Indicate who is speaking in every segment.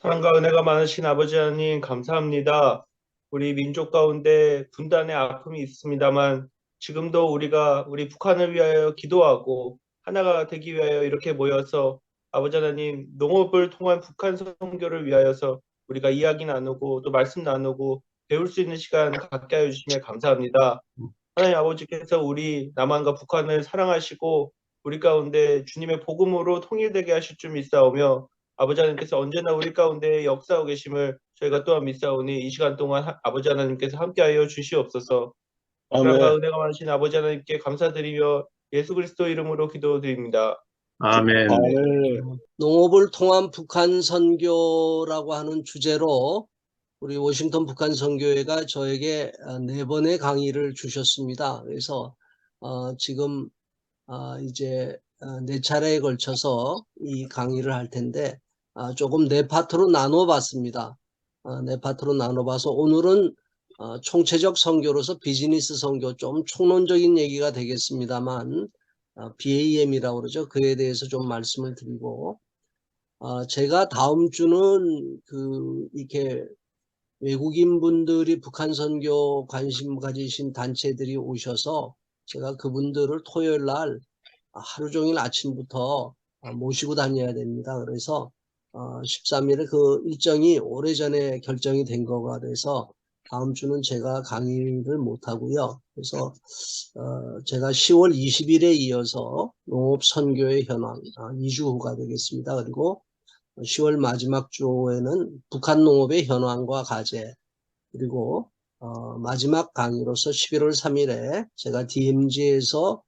Speaker 1: 사랑과 은혜가 많으신 아버지 하나님 감사합니다. 우리 민족 가운데 분단의 아픔이 있습니다만 지금도 우리가 우리 북한을 위하여 기도하고 하나가 되기 위하여 이렇게 모여서 아버지 하나님 농업을 통한 북한 선교를 위하여서 우리가 이야기 나누고 또 말씀 나누고 배울 수 있는 시간 갖게 하여 주심에 감사합니다. 하나님 아버지께서 우리 남한과 북한을 사랑하시고 우리 가운데 주님의 복음으로 통일되게 하실 줄 믿사오며 아버지 하나님께서 언제나 우리 가운데 역사하고 계심을 저희가 또한 믿사오니 이 시간 동안 아버지 하나님께서 함께하여 주시옵소서. 사랑과
Speaker 2: 아멘.
Speaker 1: 은혜가 많으신 아버지 하나님께 감사드리며 예수 그리스도 이름으로 기도드립니다.
Speaker 2: 아멘.
Speaker 3: 아멘. 농업을 통한 북한 선교라고 하는 주제로 우리 워싱턴 북한 선교회가 저에게 4번의 강의를 주셨습니다. 그래서 지금 이제 4차례에 걸쳐서 이 강의를 할 텐데 조금 4파트로 나눠봤습니다. 4파트로 나눠봐서 오늘은 총체적 선교로서 비즈니스 선교, 좀 총론적인 얘기가 되겠습니다만 BAM이라고 그러죠. 그에 대해서 좀 말씀을 드리고 제가 다음 주는 이렇게 외국인 분들이 북한 선교 관심 가지신 단체들이 오셔서 제가 그분들을 토요일 날 하루 종일 아침부터 모시고 다녀야 됩니다. 그래서 13일에 그 일정이 오래전에 결정이 된 거가 돼서 다음 주는 제가 강의를 못 하고요. 그래서 제가 10월 20일에 이어서 농업 선교의 현황 2주 후가 되겠습니다. 그리고 10월 마지막 주에는 북한 농업의 현황과 과제, 그리고 마지막 강의로서 11월 3일에 제가 DMZ에서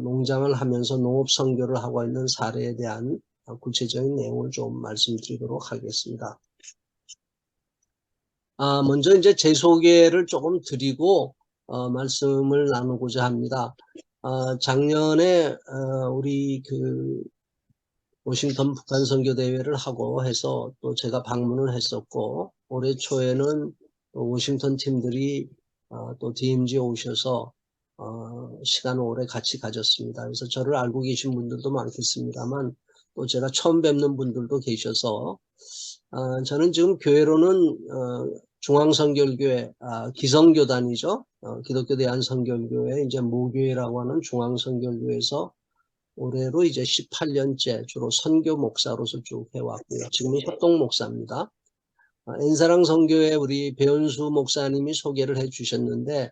Speaker 3: 농장을 하면서 농업 선교를 하고 있는 사례에 대한 구체적인 내용을 좀 말씀드리도록 하겠습니다. 먼저 이제 제 소개를 조금 드리고 말씀을 나누고자 합니다. 작년에 우리 워싱턴 북한 선교 대회를 하고 해서 또 제가 방문을 했었고, 올해 초에는 또 워싱턴 팀들이 또 DMZ에 오셔서 시간을 오래 같이 가졌습니다. 그래서 저를 알고 계신 분들도 많겠습니다만 또 제가 처음 뵙는 분들도 계셔서 저는 지금 교회로는 중앙선결교회, 기성교단이죠. 기독교 대한선결교회 이제 모교회라고 하는 중앙선결교회에서 올해로 이제 18년째 주로 선교 목사로서 쭉 해왔고요. 지금은 협동 목사입니다. 엔사랑 선교회 우리 배은수 목사님이 소개를 해주셨는데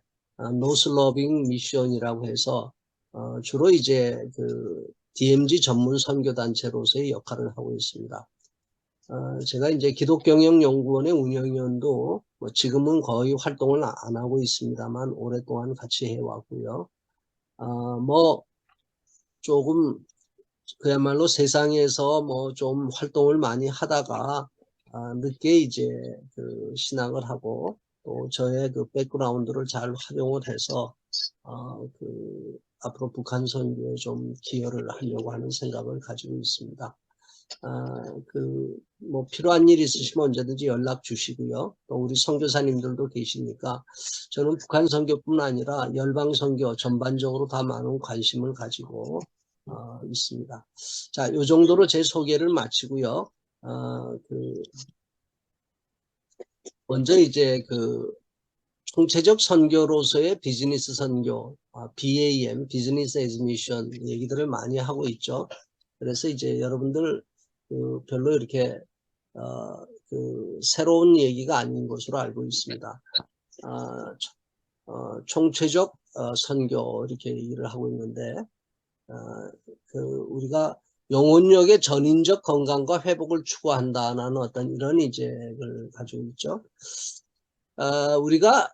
Speaker 3: 노스 러빙 미션이라고 해서 주로 이제 DMZ 전문 선교 단체로서의 역할을 하고 있습니다. 제가 이제 기독경영연구원의 운영위원도 지금은 거의 활동을 안 하고 있습니다만 오랫동안 같이 해왔고요. 조금 그야말로 세상에서 좀 활동을 많이 하다가 늦게 이제 신학을 하고 또 저의 백그라운드를 잘 활용을 해서 앞으로 북한 선교에 좀 기여를 하려고 하는 생각을 가지고 있습니다. 필요한 일 있으시면 언제든지 연락 주시고요. 또 우리 선교사님들도 계시니까 저는 북한 선교뿐 아니라 열방 선교 전반적으로 다 많은 관심을 가지고 있습니다. 자, 요 정도로 제 소개를 마치고요. 먼저 이제 총체적 선교로서의 비즈니스 선교, BAM, 비즈니스 애즈 미션 얘기들을 많이 하고 있죠. 그래서 이제 여러분들 별로 이렇게 새로운 얘기가 아닌 것으로 알고 있습니다. 총체적 선교 이렇게 얘기를 하고 있는데 우리가 영혼력의 전인적 건강과 회복을 추구한다는 어떤 이런 이제를 가지고 있죠. 우리가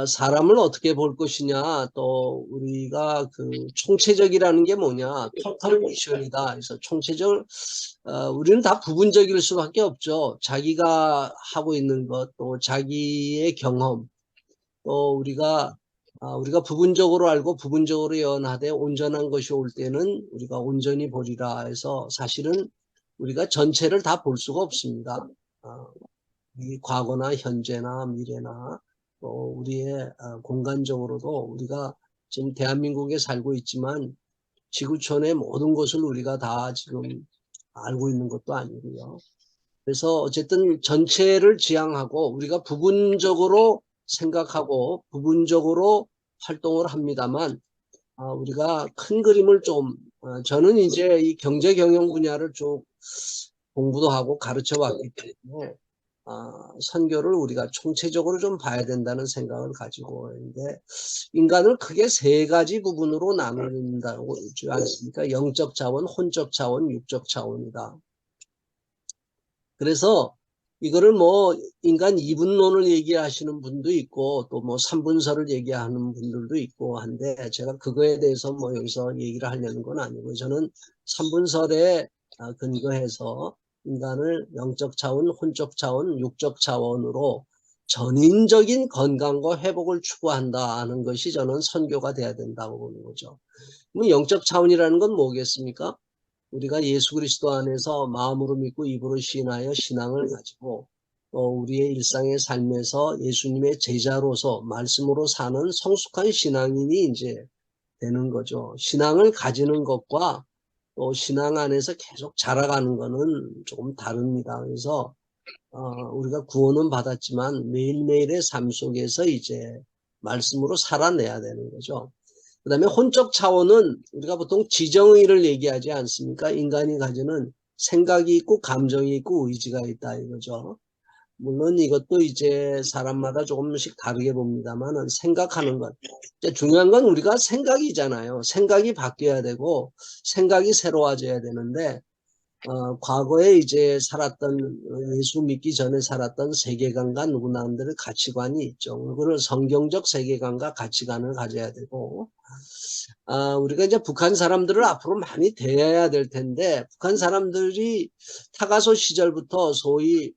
Speaker 3: 사람을 어떻게 볼 것이냐, 또 우리가 총체적이라는 게 뭐냐, 토탈 미션이다. 그래서 총체적, 우리는 다 부분적일 수밖에 없죠. 자기가 하고 있는 것, 또 자기의 경험, 또 우리가 부분적으로 알고 부분적으로 예언하되 온전한 것이 올 때는 우리가 온전히 보리라 해서 사실은 우리가 전체를 다 볼 수가 없습니다. 이 과거나 현재나 미래나 또 우리의 공간적으로도 우리가 지금 대한민국에 살고 있지만 지구촌의 모든 것을 우리가 다 지금 알고 있는 것도 아니고요. 그래서 어쨌든 전체를 지향하고 우리가 부분적으로 생각하고 부분적으로 활동을 합니다만 우리가 큰 그림을 좀 저는 이제 이 경제 경영 분야를 쭉 공부도 하고 가르쳐 왔기 때문에 선교를 우리가 총체적으로 좀 봐야 된다는 생각을 가지고 있는데 인간을 크게 세 가지 부분으로 나눈다고 있지 않습니까? 영적 차원, 혼적 차원, 육적 차원이다. 그래서 이거를 뭐 인간 이분론을 얘기하시는 분도 있고 또 뭐 삼분설을 얘기하는 분들도 있고 한데 제가 그거에 대해서 뭐 여기서 얘기를 하려는 건 아니고 저는 삼분설에 근거해서 인간을 영적 차원, 혼적 차원, 육적 차원으로 전인적인 건강과 회복을 추구한다 하는 것이 저는 선교가 돼야 된다고 보는 거죠. 그럼 영적 차원이라는 건 뭐겠습니까? 우리가 예수 그리스도 안에서 마음으로 믿고 입으로 시인하여 신앙을 가지고 우리의 일상의 삶에서 예수님의 제자로서 말씀으로 사는 성숙한 신앙인이 이제 되는 거죠. 신앙을 가지는 것과 또 신앙 안에서 계속 자라가는 거는 조금 다릅니다. 그래서 우리가 구원은 받았지만 매일매일의 삶 속에서 이제 말씀으로 살아내야 되는 거죠. 그 다음에 혼적 차원은 우리가 보통 지정의를 얘기하지 않습니까? 인간이 가지는 생각이 있고 감정이 있고 의지가 있다 이거죠. 물론 이것도 이제 사람마다 조금씩 다르게 봅니다만 생각하는 것. 중요한 건 우리가 생각이잖아요. 생각이 바뀌어야 되고 생각이 새로워져야 되는데 과거에 이제 살았던 예수 믿기 전에 살았던 세계관과 누구나들의 가치관이 있죠. 그걸 성경적 세계관과 가치관을 가져야 되고 우리가 이제 북한 사람들을 앞으로 많이 대해야 될 텐데 북한 사람들이 타가소 시절부터 소위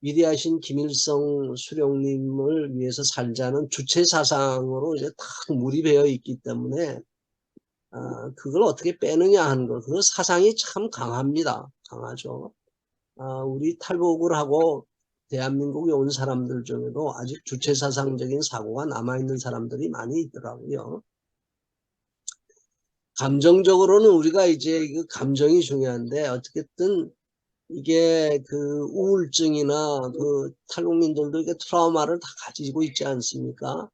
Speaker 3: 위대하신 김일성 수령님을 위해서 살자는 주체 사상으로 이제 딱 몰입되어 있기 때문에 그걸 어떻게 빼느냐 하는 거. 그 사상이 참 강합니다. 강하죠. 우리 탈북을 하고 대한민국에 온 사람들 중에도 아직 주체사상적인 사고가 남아있는 사람들이 많이 있더라고요. 감정적으로는 우리가 이제 그 감정이 중요한데 어떻게든 이게 그 우울증이나 그 탈북민들도 이게 트라우마를 다 가지고 있지 않습니까?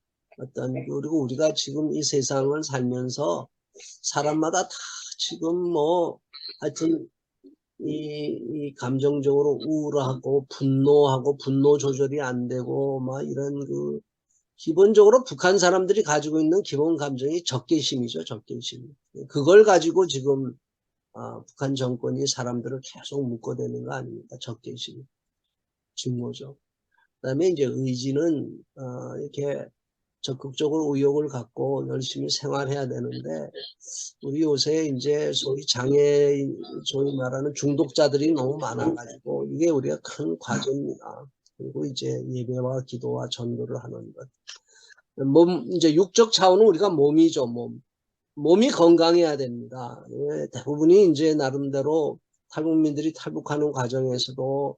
Speaker 3: 그리고 우리가 지금 이 세상을 살면서 사람마다 다 지금 뭐 하여튼 이 감정적으로 우울하고 분노하고 분노 조절이 안 되고 막 이런 그 기본적으로 북한 사람들이 가지고 있는 기본 감정이 적개심이죠. 적개심. 그걸 가지고 지금 북한 정권이 사람들을 계속 묶어대는 거 아닙니까? 적개심. 증오죠. 그다음에 이제 의지는 이렇게 적극적으로 의욕을 갖고 열심히 생활해야 되는데 우리 요새 이제 소위 장애인, 소위 말하는 중독자들이 너무 많아가지고 이게 우리가 큰 과제입니다. 그리고 이제 예배와 기도와 전도를 하는 것. 이제 육적 차원은 우리가 몸이죠, 몸. 몸이 건강해야 됩니다. 대부분이 이제 나름대로 탈북민들이 탈북하는 과정에서도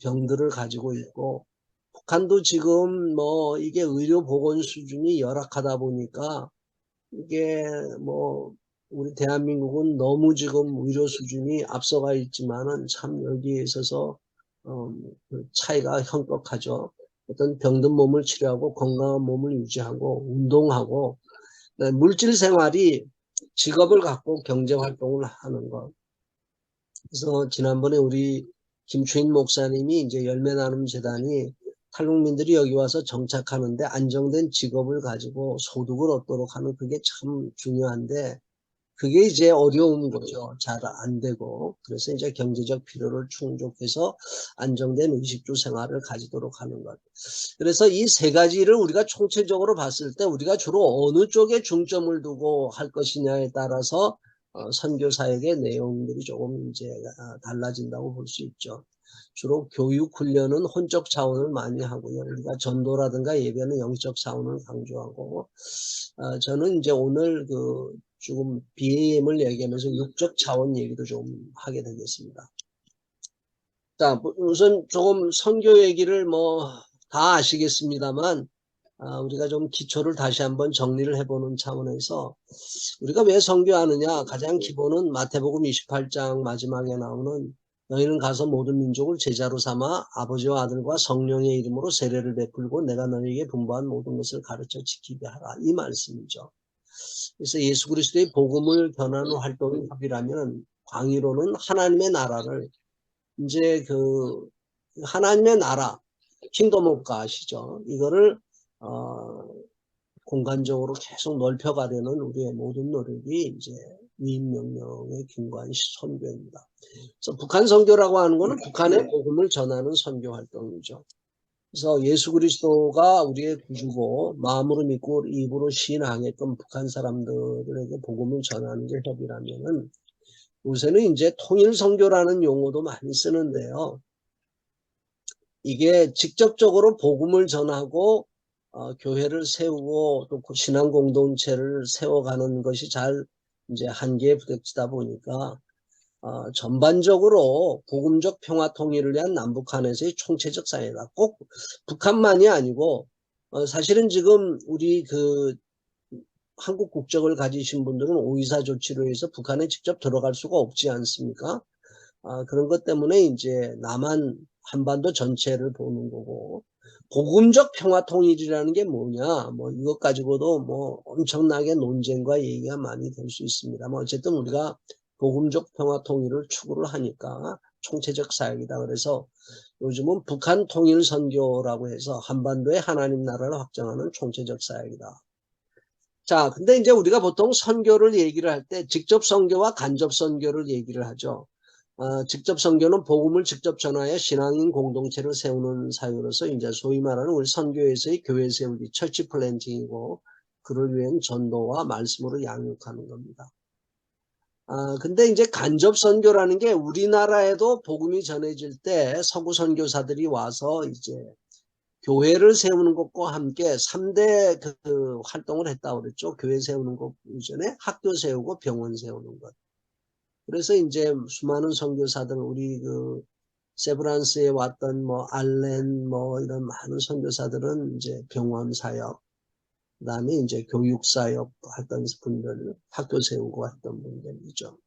Speaker 3: 병들을 가지고 있고 북한도 지금 뭐 이게 의료 보건 수준이 열악하다 보니까 이게 뭐 우리 대한민국은 너무 지금 의료 수준이 앞서가 있지만은 참 여기에 있어서 그 차이가 현격하죠. 어떤 병든 몸을 치료하고 건강한 몸을 유지하고 운동하고 물질 생활이 직업을 갖고 경제 활동을 하는 것. 그래서 지난번에 우리 김추인 목사님이 이제 열매 나눔 재단이 탈북민들이 여기 와서 정착하는데 안정된 직업을 가지고 소득을 얻도록 하는 그게 참 중요한데 그게 이제 어려운 거죠. 잘 안 되고. 그래서 이제 경제적 필요를 충족해서 안정된 의식주 생활을 가지도록 하는 것. 그래서 이 세 가지를 우리가 총체적으로 봤을 때 우리가 주로 어느 쪽에 중점을 두고 할 것이냐에 따라서 선교 사역의 내용들이 조금 이제 달라진다고 볼 수 있죠. 주로 교육 훈련은 혼적 차원을 많이 하고요. 우리가 전도라든가 예배는 영적 차원을 강조하고 저는 이제 오늘 그 조금 BAM을 얘기하면서 육적 차원 얘기도 좀 하게 되겠습니다. 자, 우선 조금 선교 얘기를 뭐 다 아시겠습니다만 우리가 좀 기초를 다시 한번 정리를 해보는 차원에서 우리가 왜 선교하느냐 가장 기본은 마태복음 28장 마지막에 나오는 너희는 가서 모든 민족을 제자로 삼아 아버지와 아들과 성령의 이름으로 세례를 베풀고 내가 너희에게 분부한 모든 것을 가르쳐 지키게 하라. 이 말씀이죠. 그래서 예수 그리스도의 복음을 전하는 활동이 협이라면 광의로는 하나님의 나라를 이제 그 하나님의 나라 킹덤 오브 갓이죠. 이거를 공간적으로 계속 넓혀가려는 우리의 모든 노력이 이제 위임 명령의 근거한 선교입니다. 그래서 북한 선교라고 하는 것은 북한의 복음을 전하는 선교 활동이죠. 그래서 예수 그리스도가 우리의 구주고 마음으로 믿고 입으로 신앙했던 북한 사람들에게 복음을 전하는 게 협이라면은 요새는 이제 통일 선교라는 용어도 많이 쓰는데요. 이게 직접적으로 복음을 전하고 교회를 세우고 또 신앙 공동체를 세워가는 것이 잘 이제 한계에 부닥치다 보니까 전반적으로 복음적 평화 통일을 위한 남북한에서의 총체적 사회다. 꼭 북한만이 아니고 사실은 지금 우리 그 한국 국적을 가지신 분들은 오이사 조치로 해서 북한에 직접 들어갈 수가 없지 않습니까? 그런 것 때문에 이제 남한 한반도 전체를 보는 거고 복음적 평화 통일이라는 게 뭐냐 뭐 이것 가지고도 뭐 엄청나게 논쟁과 얘기가 많이 될 수 있습니다. 뭐 어쨌든 우리가 복음적 평화 통일을 추구를 하니까 총체적 사역이다. 그래서 요즘은 북한 통일 선교라고 해서 한반도의 하나님 나라를 확정하는 총체적 사역이다. 자, 근데 이제 우리가 보통 선교를 얘기를 할 때 직접 선교와 간접 선교를 얘기를 하죠. 직접 선교는 복음을 직접 전하여 신앙인 공동체를 세우는 사유로서 이제 소위 말하는 우리 선교에서의 교회 세우기, 처치 플랜팅이고 그를 위한 전도와 말씀으로 양육하는 겁니다. 근데 이제 간접 선교라는 게 우리나라에도 복음이 전해질 때 서구 선교사들이 와서 이제 교회를 세우는 것과 함께 3대 그 활동을 했다고 그랬죠. 교회 세우는 것 이전에 학교 세우고 병원 세우는 것. 그래서 이제 수많은 선교사들 우리 그 세브란스에 왔던 뭐 알렌 뭐 이런 많은 선교사들은 이제 병원 사역, 그다음에 이제 교육 사역 했던 분들, 학교 세우고 했던 분들이죠.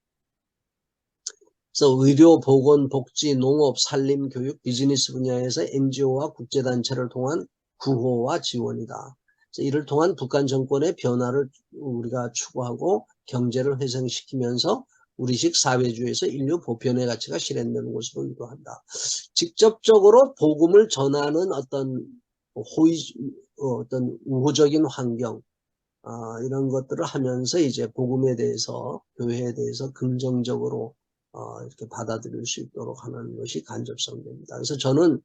Speaker 3: 그래서 의료, 보건, 복지, 농업, 산림, 교육, 비즈니스 분야에서 NGO와 국제단체를 통한 구호와 지원이다. 그래서 이를 통한 북한 정권의 변화를 우리가 추구하고 경제를 회생시키면서 우리식 사회주의에서 인류 보편의 가치가 실현되는 것으로 유도한다. 직접적으로 복음을 전하는 어떤 어떤 우호적인 환경, 이런 것들을 하면서 이제 복음에 대해서, 교회에 대해서 긍정적으로 이렇게 받아들일 수 있도록 하는 것이 간접 선교입니다. 그래서 저는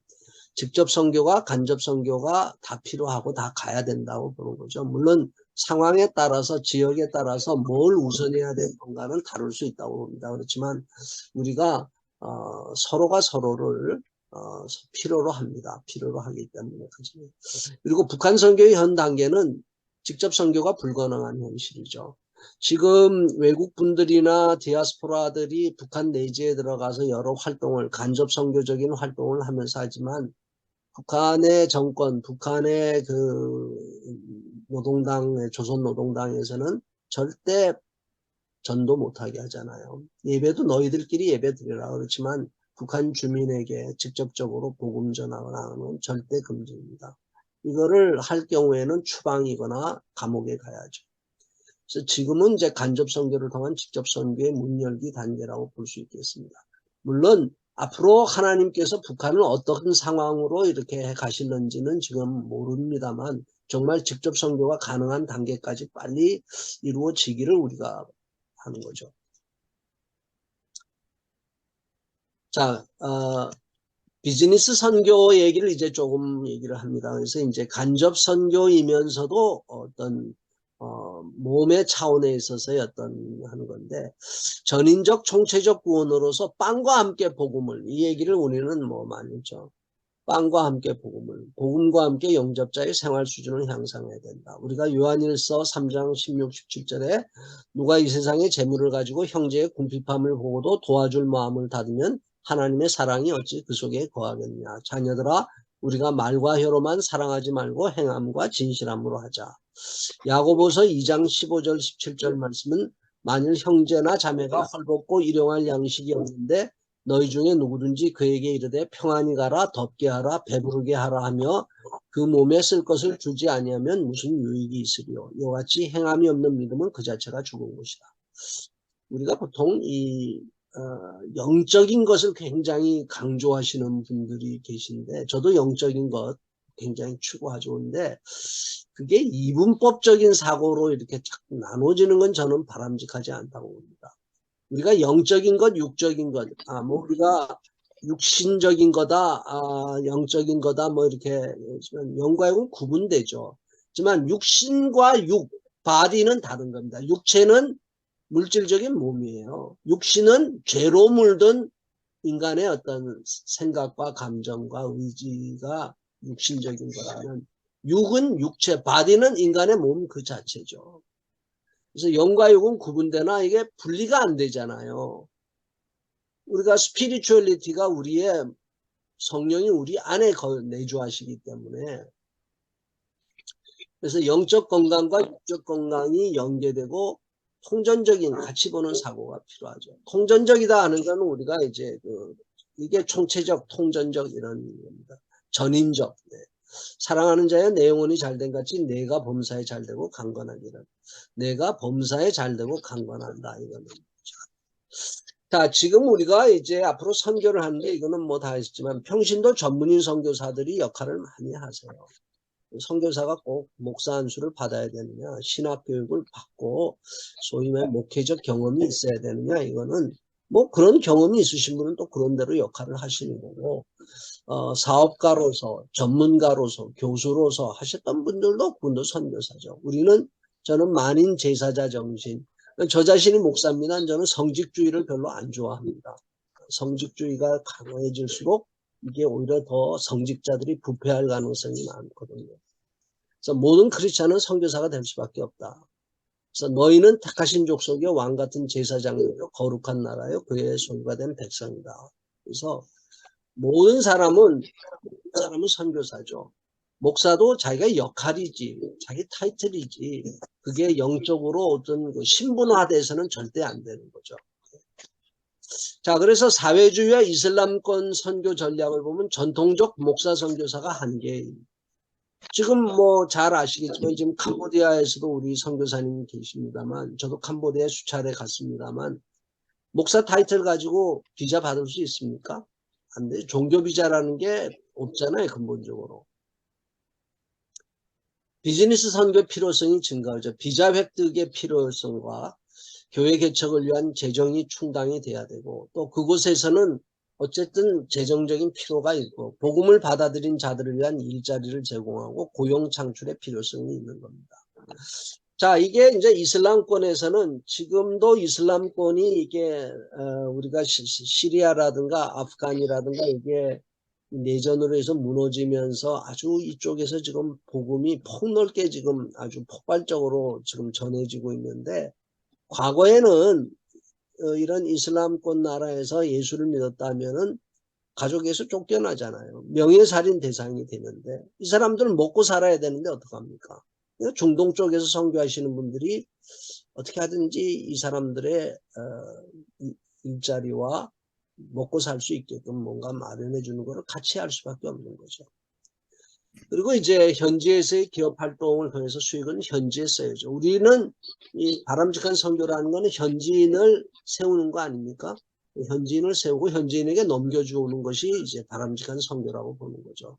Speaker 3: 직접 선교가 간접 선교가 다 필요하고 다 가야 된다고 보는 거죠. 물론 상황에 따라서 지역에 따라서 뭘 우선해야 될 건가는 다룰 수 있다고 봅니다. 그렇지만 우리가 서로가 서로를 필요로 합니다. 필요로 하기 때문에. 그리고 북한 선교의 현 단계는 직접 선교가 불가능한 현실이죠. 지금 외국 분들이나 디아스포라들이 북한 내지에 들어가서 여러 활동을 간접 선교적인 활동을 하면서 하지만 북한의 정권, 북한의 그 노동당, 조선노동당에서는 절대 전도 못하게 하잖아요. 예배도 너희들끼리 예배 드리라 그렇지만 북한 주민에게 직접적으로 복음 전하는 절대 금지입니다. 이거를 할 경우에는 추방이거나 감옥에 가야죠. 그래서 지금은 이제 간접 선교를 통한 직접 선교의 문 열기 단계라고 볼 수 있겠습니다. 물론 앞으로 하나님께서 북한을 어떤 상황으로 이렇게 가실는지는 지금 모릅니다만 정말 직접 선교가 가능한 단계까지 빨리 이루어지기를 우리가 하는 거죠. 자, 비즈니스 선교 얘기를 이제 조금 얘기를 합니다. 그래서 이제 간접 선교이면서도 어떤 몸의 차원에 있어서의 어떤 하는 건데 전인적 총체적 구원으로서 빵과 함께 복음을 이 얘기를 우리는 뭐 많이 했죠. 빵과 함께 복음과 함께 영접자의 생활 수준을 향상해야 된다. 우리가 요한일서 3장 16, 17절에 누가 이 세상의 재물을 가지고 형제의 궁핍함을 보고도 도와줄 마음을 닫으면 하나님의 사랑이 어찌 그 속에 거하겠냐. 자녀들아 우리가 말과 혀로만 사랑하지 말고 행함과 진실함으로 하자. 야고보서 2장 15절 17절 말씀은 만일 형제나 자매가 헐벗고 일용할 양식이 없는데 너희 중에 누구든지 그에게 이르되 평안히 가라, 덥게 하라, 배부르게 하라 하며 그 몸에 쓸 것을 주지 아니하면 무슨 유익이 있으리요. 이와 같이 행함이 없는 믿음은 그 자체가 죽은 것이다. 우리가 보통 영적인 것을 굉장히 강조하시는 분들이 계신데, 저도 영적인 것 굉장히 추구하죠. 근데 그게 이분법적인 사고로 이렇게 자꾸 나눠지는 건 저는 바람직하지 않다고 봅니다. 우리가 영적인 것, 육적인 것, 우리가 육신적인 거다, 영적인 거다, 뭐 이렇게, 영과 육은 구분되죠. 하지만 육신과 바디는 다른 겁니다. 육체는 물질적인 몸이에요. 육신은 죄로 물든 인간의 어떤 생각과 감정과 의지가 육신적인 거라면, 육은 육체, 바디는 인간의 몸 그 자체죠. 그래서 영과 육은 구분되나 이게 분리가 안 되잖아요. 우리가 스피리추얼리티가 우리의 성령이 우리 안에 내주하시기 때문에, 그래서 영적 건강과 육적 건강이 연계되고 통전적인 같이 보는 사고가 필요하죠. 통전적이다 하는 것은 우리가 이제 이게 총체적, 통전적 이런 겁니다. 전인적. 네. 사랑하는 자여 내 영혼이 잘된 같이 내가 범사에 잘되고 강건하기를. 내가 범사에 잘되고 강건한다 이거는. 자, 지금 우리가 이제 앞으로 선교를 하는데 이거는 뭐 다 했지만 평신도 전문인 선교사들이 역할을 많이 하세요. 선교사가 꼭 목사 안수를 받아야 되느냐, 신학 교육을 받고 소위 말해 목회적 경험이 있어야 되느냐, 이거는 뭐 그런 경험이 있으신 분은 또 그런 대로 역할을 하시는 거고, 사업가로서, 전문가로서, 교수로서 하셨던 분들도 그분도 선교사죠. 저는 만인 제사자 정신, 저 자신이 목사입니다. 저는 성직주의를 별로 안 좋아합니다. 성직주의가 강해질수록 이게 오히려 더 성직자들이 부패할 가능성이 많거든요. 그래서 모든 크리스찬은 선교사가 될 수밖에 없다. 그래서 너희는 택하신 족속이요 왕 같은 제사장이요 거룩한 나라요 그의 소유가 된 백성이다. 그래서 모든 사람은 선교사죠. 목사도 자기가 역할이지, 자기 타이틀이지, 그게 영적으로 어떤 신분화돼서는 절대 안 되는 거죠. 자, 그래서 사회주의와 이슬람권 선교 전략을 보면 전통적 목사 선교사가 한계입니다. 지금 뭐 잘 아시겠지만 지금 캄보디아에서도 우리 선교사님 계십니다만, 저도 캄보디아에 수차례 갔습니다만, 목사 타이틀 가지고 비자 받을 수 있습니까? 안 돼. 종교 비자라는 게 없잖아요, 근본적으로. 비즈니스 선교 필요성이 증가하죠. 비자 획득의 필요성과 교회 개척을 위한 재정이 충당이 돼야 되고, 또 그곳에서는 어쨌든 재정적인 필요가 있고, 복음을 받아들인 자들을 위한 일자리를 제공하고 고용 창출의 필요성이 있는 겁니다. 자, 이게 이제 이슬람권에서는 지금도 이슬람권이 이게 우리가 시리아라든가 아프간이라든가 이게 내전으로 해서 무너지면서 아주 이쪽에서 지금 복음이 폭넓게 지금 아주 폭발적으로 지금 전해지고 있는데, 과거에는 이런 이슬람권 나라에서 예수를 믿었다면은 가족에서 쫓겨나잖아요. 명예살인 대상이 되는데, 이 사람들 먹고 살아야 되는데 어떡합니까? 중동 쪽에서 선교하시는 분들이 어떻게 하든지 이 사람들의 일자리와 먹고 살 수 있게끔 뭔가 마련해 주는 거를 같이 할 수밖에 없는 거죠. 그리고 이제 현지에서의 기업 활동을 통해서 수익은 현지에 써야죠. 우리는 이 바람직한 선교라는 거는 현지인을 세우는 거 아닙니까? 현지인을 세우고 현지인에게 넘겨주는 것이 이제 바람직한 선교라고 보는 거죠.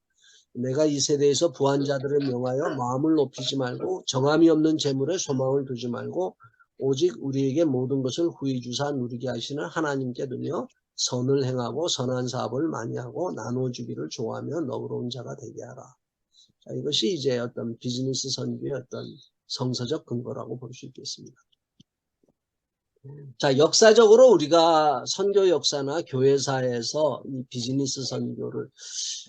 Speaker 3: 내가 이 세대에서 부한자들을 명하여 마음을 높이지 말고 정함이 없는 재물에 소망을 두지 말고 오직 우리에게 모든 것을 후히 주사 누리게 하시는 하나님께 두며 선을 행하고 선한 사업을 많이 하고 나눠주기를 좋아하며 너그러운 자가 되게 하라. 자, 이것이 이제 어떤 비즈니스 선교의 어떤 성서적 근거라고 볼 수 있겠습니다. 자, 역사적으로 우리가 선교 역사나 교회사에서 이 비즈니스 선교를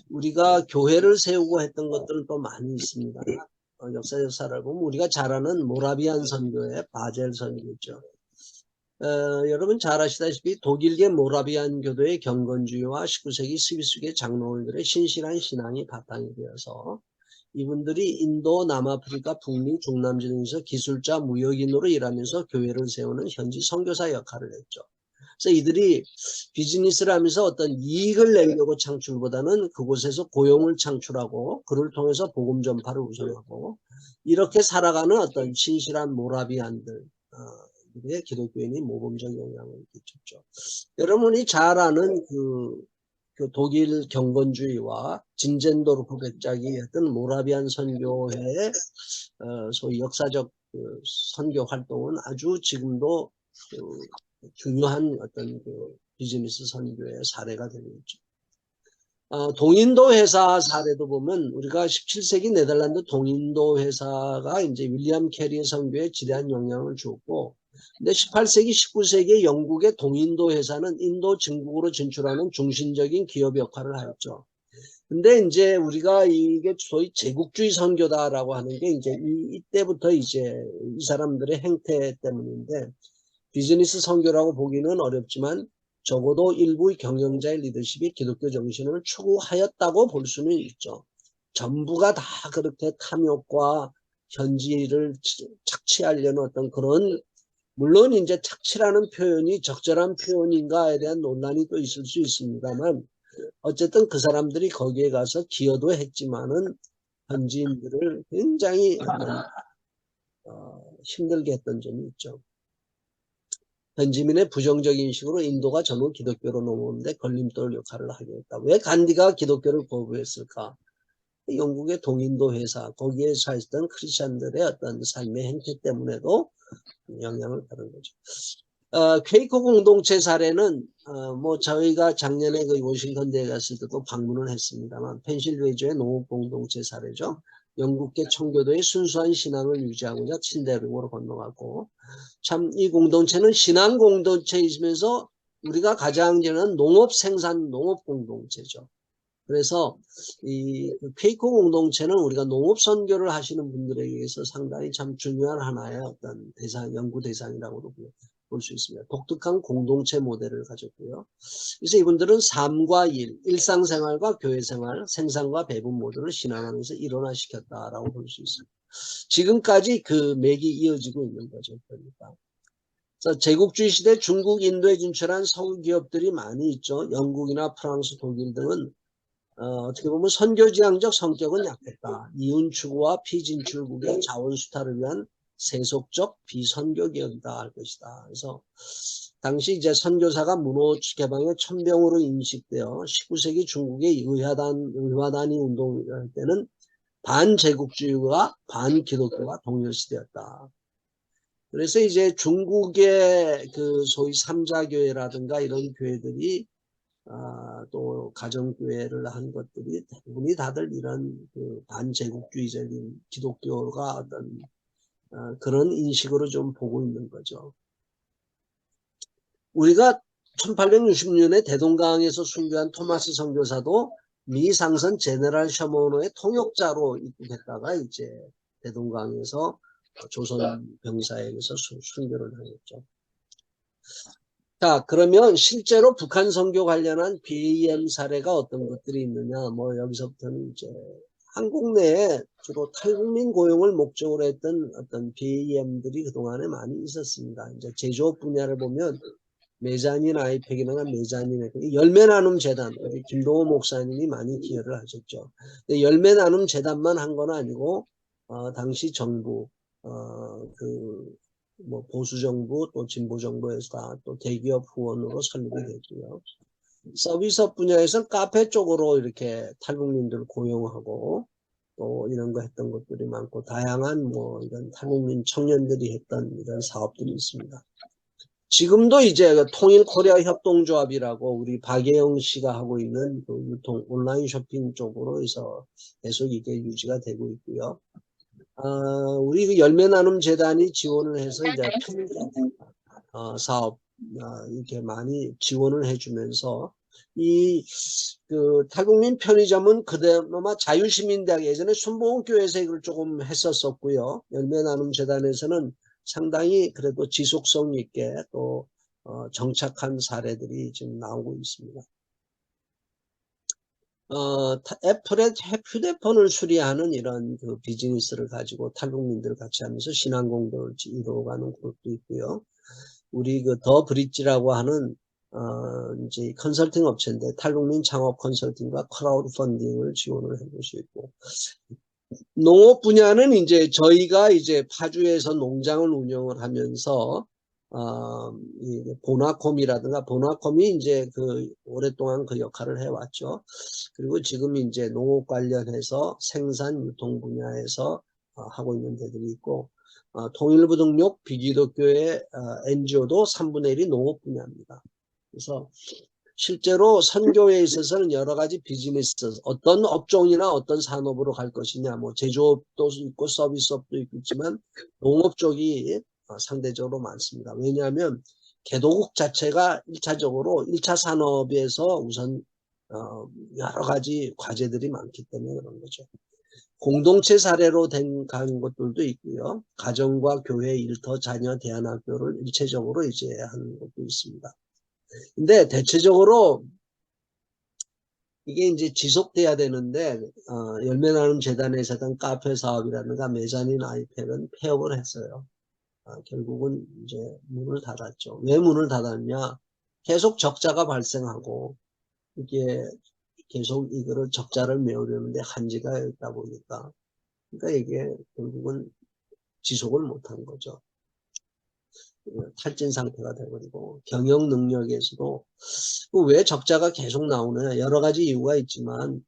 Speaker 3: 우리가 교회를 세우고 했던 것들은 또 많이 있습니다. 역사를 보면 우리가 잘 아는 모라비안 선교의 바젤 선교죠. 여러분 잘 아시다시피 독일계 모라비안 교도의 경건주의와 19세기 스위스계 장로들의 신실한 신앙이 바탕이 되어서 이분들이 인도, 남아프리카, 북미, 중남지 등에서 기술자, 무역인으로 일하면서 교회를 세우는 현지 선교사 역할을 했죠. 그래서 이들이 비즈니스를 하면서 어떤 이익을 내려고 창출보다는 그곳에서 고용을 창출하고 그를 통해서 복음 전파를 우선하고 이렇게 살아가는 어떤 신실한 모라비안들, 의 기독교인이 모범적 영향을 끼쳤죠. 여러분이 잘 아는 그 독일 경건주의와 진젠도르프 백작이 했던 모라비안 선교회의 소위 역사적 그 선교 활동은 아주 지금도 그 중요한 어떤 그 비즈니스 선교의 사례가 되고 있죠. 동인도 회사 사례도 보면 우리가 17세기 네덜란드 동인도 회사가 이제 윌리엄 캐리의 선교에 지대한 영향을 주었고, 근데 18세기, 19세기 영국의 동인도 회사는 인도 중국으로 진출하는 중심적인 기업 역할을 하였죠. 근데 이제 우리가 이게 소위 제국주의 선교다라고 하는 게 이제 이때부터 이제 이 사람들의 행태 때문인데 비즈니스 선교라고 보기는 어렵지만 적어도 일부의 경영자의 리더십이 기독교 정신을 추구하였다고 볼 수는 있죠. 전부가 다 그렇게 탐욕과 현지를 착취하려는 어떤 그런, 물론 이제 착취라는 표현이 적절한 표현인가에 대한 논란이 또 있을 수 있습니다만 어쨌든 그 사람들이 거기에 가서 기여도 했지만은 현지인들을 굉장히 힘들게 했던 점이 있죠. 현지민의 부정적 인식으로 인도가 전후 기독교로 넘어오는데 걸림돌 역할을 하게 했다. 왜 간디가 기독교를 거부했을까? 영국의 동인도 회사, 거기에서 했던 크리스찬들의 어떤 삶의 행태 때문에도 영향을 받은 거죠. 퀘이커 공동체 사례는 뭐 저희가 작년에 그 워싱턴대에 갔을 때도 방문을 했습니다만 펜실베이주의 농업 공동체 사례죠. 영국계 청교도의 순수한 신앙을 유지하고자 친대륙으로 건너갔고, 참 이 공동체는 신앙 공동체이면서 우리가 가장 저는 농업 생산 농업 공동체죠. 그래서 이 퀘이커 공동체는 우리가 농업 선교를 하시는 분들에게서 상당히 참 중요한 하나의 어떤 대상, 연구 대상이라고도 볼 수 있습니다. 독특한 공동체 모델을 가졌고요. 그래서 이분들은 삶과 일, 일상생활과 교회생활, 생산과 배분 모두를 신앙하면서 일원화시켰다라고 볼 수 있습니다. 지금까지 그 맥이 이어지고 있는 거죠. 그러니까. 그래서 제국주의 시대 중국, 인도에 진출한 서구 기업들이 많이 있죠. 영국이나 프랑스, 독일 등은 어떻게 보면 선교지향적 성격은 약했다. 이윤 추구와 피진출국의 자원 수탈을 위한 세속적 비선교 기업이다 할 것이다. 그래서 당시 이제 선교사가 문호 개방의 천병으로 인식되어 19세기 중국의 의화단이 운동할 때는 반제국주의와 반기독교가 동일시되었다. 그래서 이제 중국의 그 소위 삼자교회라든가 이런 교회들이 또 가정교회를 한 것들이 대부분이 다들 이런 그 반제국주의적인 기독교가 어떤 그런 인식으로 좀 보고 있는 거죠. 우리가 1860년에 대동강에서 순교한 토마스 선교사도 미 상선 제네럴 셔먼호의 통역자로 입국했다가 이제 대동강에서 조선 병사에게서 순교를 하였죠. 자, 그러면 실제로 북한 선교 관련한 BAM 사례가 어떤 것들이 있느냐, 뭐 여기서부터는 이제 한국 내에 주로 탈북민 고용을 목적으로 했던 어떤 BAM들이 그동안에 많이 있었습니다. 이제 제조업 분야를 보면 메자닌 아이팩이나 메자닌 열매 나눔 재단, 우리 김동호 목사님이 많이 기여를 하셨죠. 열매 나눔 재단만 한 건 아니고 당시 정부 뭐 보수 정부 또 진보 정부에서 또 대기업 후원으로 설립이 됐고요. 서비스업 분야에서 카페 쪽으로 이렇게 탈북민들 고용하고 또 이런 거 했던 것들이 많고 다양한 뭐 이런 탈북민 청년들이 했던 이런 사업들이 있습니다. 지금도 이제 통일 코리아 협동조합이라고 우리 박예영 씨가 하고 있는 그 유통 온라인 쇼핑 쪽으로 해서 계속 이게 유지가 되고 있고요. 우리 그 열매 나눔 재단이 지원을 해서 이제 사업 이렇게 많이 지원을 해주면서 그 탈북민 편의점은 그나마 자유시민대학 예전에 순복음교회에서 이걸 조금 했었었고요. 열매 나눔 재단에서는 상당히 그래도 지속성 있게 또 정착한 사례들이 지금 나오고 있습니다. 애플의 휴대폰을 수리하는 이런 그 비즈니스를 가지고 탈북민들을 같이 하면서 신앙 공동을 이루어가는 그룹도 있고요. 우리 그 더 브릿지라고 하는 이제 컨설팅 업체인데 탈북민 창업 컨설팅과 크라우드 펀딩을 지원을 해볼 수 있고, 농업 분야는 이제 저희가 이제 파주에서 농장을 운영을 하면서 이 보나콤이라든가 보나콤이 이제 그 오랫동안 그 역할을 해왔죠. 그리고 지금 이제 농업 관련해서 생산 유통 분야에서 하고 있는 데들이 있고, 통일부 등록 비기독교의 NGO도 3분의 1이 농업 분야입니다. 그래서 실제로 선교에 있어서는 여러 가지 비즈니스, 어떤 업종이나 어떤 산업으로 갈 것이냐, 뭐 제조업도 있고 서비스업도 있지만 농업 쪽이 상대적으로 많습니다. 왜냐하면 개도국 자체가 1차적으로 1차 산업에서 우선 여러 가지 과제들이 많기 때문에 그런 거죠. 공동체 사례로 간 것들도 있고요. 가정과 교회, 일터, 자녀, 대안학교를 일체적으로 이제 하는 것도 있습니다. 근데 대체적으로 이게 이제 지속돼야 되는데 열매 나눔 재단에서 했던 카페 사업이라든가 메자닌 아이팩은 폐업을 했어요. 결국은 이제 문을 닫았죠. 왜 문을 닫았냐? 계속 적자가 발생하고 이게 계속 이거를 적자를 메우려는데 한계가 있다 보니까 그러니까 이게 결국은 지속을 못한 거죠. 탈진 상태가 되버리고 경영 능력에서도 왜 적자가 계속 나오느냐 여러 가지 이유가 있지만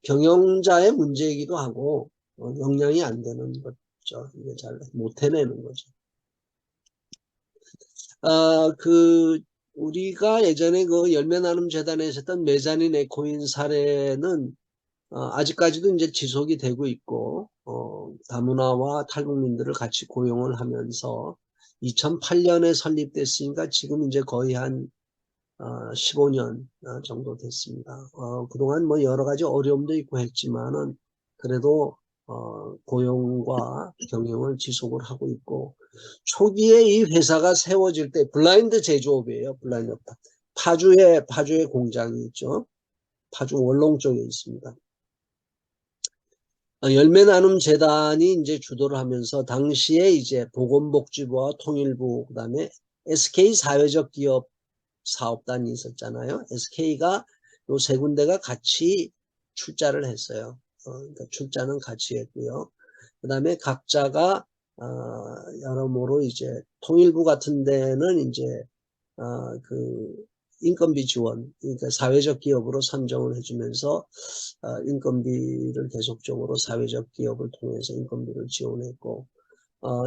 Speaker 3: 경영자의 문제이기도 하고 역량이 안 되는 거죠. 이게 잘 못 해내는 거죠. 우리가 예전에 그 열매 나눔 재단에서 했던 메자닌 에코인 사례는 아직까지도 이제 지속이 되고 있고 다문화와 탈북민들을 같이 고용을 하면서 2008년에 설립됐으니까 지금 이제 거의 한 15년 정도 됐습니다. 그동안 뭐 여러 가지 어려움도 있고 했지만은 그래도 고용과 경영을 지속을 하고 있고 초기에 이 회사가 세워질 때 블라인드 제조업이에요. 블라인드 파주에 공장이 있죠. 파주 원롱 쪽에 있습니다. 열매 나눔 재단이 이제 주도를 하면서 당시에 이제 보건복지부와 통일부 그다음에 SK 사회적 기업 사업단이 있었잖아요. SK가 요 세 군데가 같이 출자를 했어요. 그러니까 출자는 같이 했고요. 그 다음에 각자가 여러모로 이제 통일부 같은 데는 이제 그 인건비 지원, 그러니까 사회적 기업으로 선정을 해주면서 인건비를 계속적으로 사회적 기업을 통해서 인건비를 지원했고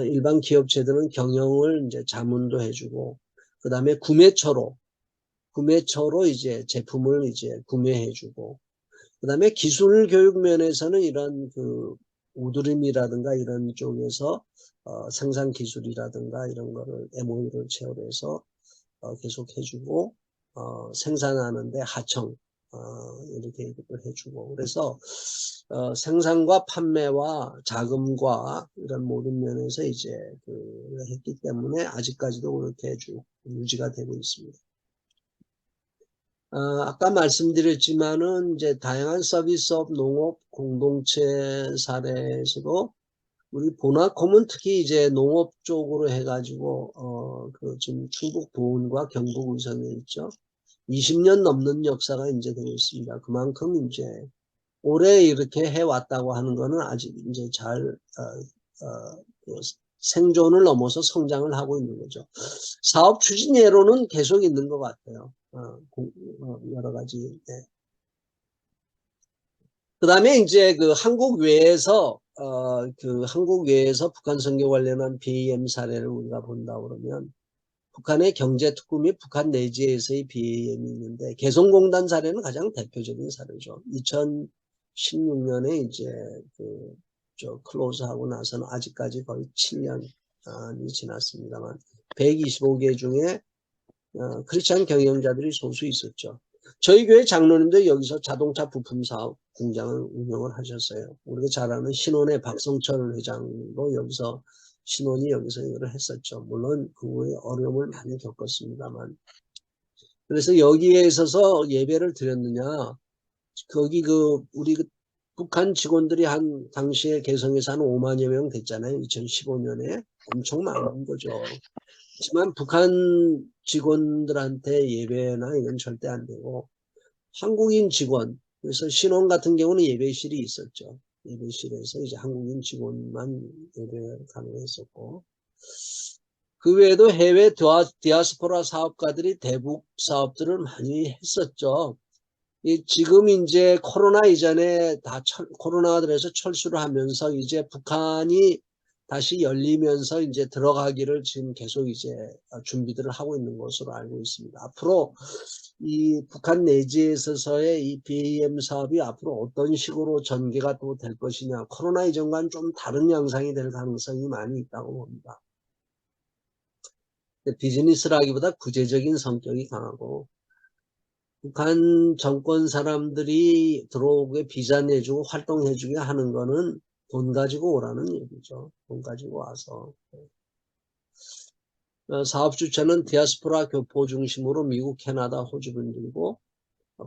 Speaker 3: 일반 기업체들은 경영을 이제 자문도 해주고 그 다음에 구매처로 이제 제품을 이제 구매해주고 그 다음에 기술 교육 면에서는 이런 그 우드림이라든가 이런 쪽에서 생산 기술이라든가 이런 거를 MOU를 체결해서 계속 해주고 생산하는데 하청 이렇게 해주고 그래서 생산과 판매와 자금과 이런 모든 면에서 이제 했기 때문에 아직까지도 그렇게 쭉 유지가 되고 있습니다. 아까 말씀드렸지만은 이제 다양한 서비스업, 농업, 공동체 사례에서도 우리 보나콤은 특히 이제 농업 쪽으로 해가지고 그 지금 충북 보은과 경북 의성에 있죠. 20년 넘는 역사가 이제 되고 있습니다. 그만큼 이제 올해 이렇게 해왔다고 하는 거는 아직 이제 잘 생존을 넘어서 성장을 하고 있는 거죠. 사업 추진 예로는 계속 있는 것 같아요. 여러 가지. 네. 그 다음에 이제 그 한국 외에서 북한 선교 관련한 BAM 사례를 우리가 본다 그러면 북한의 경제특구 및 북한 내지에서의 BAM이 있는데 개성공단 사례는 가장 대표적인 사례죠. 2016년에 이제 클로즈하고 나서는 아직까지 거의 7년이 지났습니다만 125개 중에 크리스찬 경영자들이 소수 있었죠. 저희 교회 장로님도 여기서 자동차 부품 사업 공장을 운영을 하셨어요. 우리가 잘 아는 신원의 박성철 회장도 여기서 신원이 여기서 이걸 했었죠. 물론 그 후에 어려움을 많이 겪었습니다만. 그래서 여기에 있어서 예배를 드렸느냐. 거기 우리 북한 직원들이 당시에 개성에서 한 5만여 명 됐잖아요. 2015년에. 엄청 많은 거죠. 하지만 북한 직원들한테 예배나 이건 절대 안 되고 한국인 직원, 그래서 신혼 같은 경우는 예배실이 있었죠. 예배실에서 이제 한국인 직원만 예배 가능했었고, 그 외에도 해외 디아스포라 사업가들이 대북 사업들을 많이 했었죠. 지금 이제 코로나 이전에 다 코로나가 들어서 철수를 하면서 이제 북한이 다시 열리면서 이제 들어가기를 지금 계속 이제 준비들을 하고 있는 것으로 알고 있습니다. 앞으로 이 북한 내지에 있어서의 이 BAM 사업이 앞으로 어떤 식으로 전개가 또 될 것이냐, 코로나 이전과는 좀 다른 양상이 될 가능성이 많이 있다고 봅니다. 비즈니스라기보다 구제적인 성격이 강하고, 북한 정권 사람들이 들어오게 비자 내주고 활동해주게 하는 거는 돈 가지고 오라는 얘기죠. 돈 가지고 와서. 사업 주체는 디아스포라 교포 중심으로 미국, 캐나다, 호주 분들이고,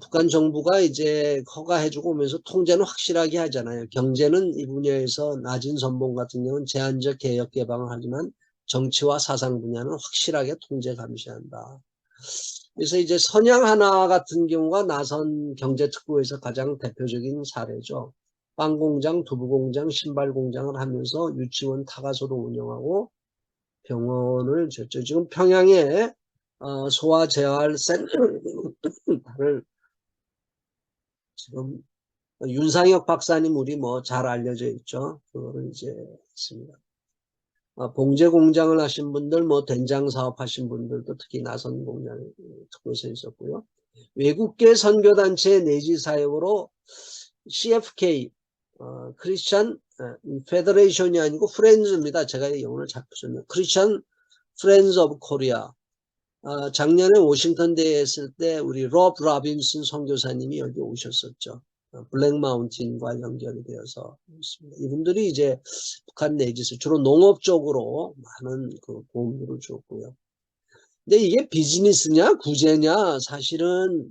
Speaker 3: 북한 정부가 이제 허가해주고 오면서 통제는 확실하게 하잖아요. 경제는 이 분야에서 낮은 선봉 같은 경우는 제한적 개혁 개방을 하지만 정치와 사상 분야는 확실하게 통제 감시한다. 그래서 이제 선양 하나 같은 경우가 나선 경제특구에서 가장 대표적인 사례죠. 빵 공장, 두부 공장, 신발 공장을 하면서 유치원 타가소도 운영하고 병원을 졌죠. 지금 평양에 소아재활 센터를 지금 윤상혁 박사님 우리 뭐 잘 알려져 있죠. 그거를 이제 했습니다. 봉제 공장을 하신 분들, 뭐 된장 사업 하신 분들도 특히 나선 공장 특구에서 있었고요. 외국계 선교단체 내지 사역으로 CFK 크리스천 페더레이션이 아니고 프렌즈입니다. 제가 영어를 잘 붙였네요. 크리스천 프렌즈 오브 코리아. 작년에 워싱턴 대회에 했을 때 우리 롭 라빈슨 선교사님이 여기 오셨었죠. 블랙 마운틴과 연결이 되어서 있습니다. 이분들이 이제 북한 내지에서 주로 농업 쪽으로 많은 그 도움들을 줬고요. 근데 이게 비즈니스냐 구제냐 사실은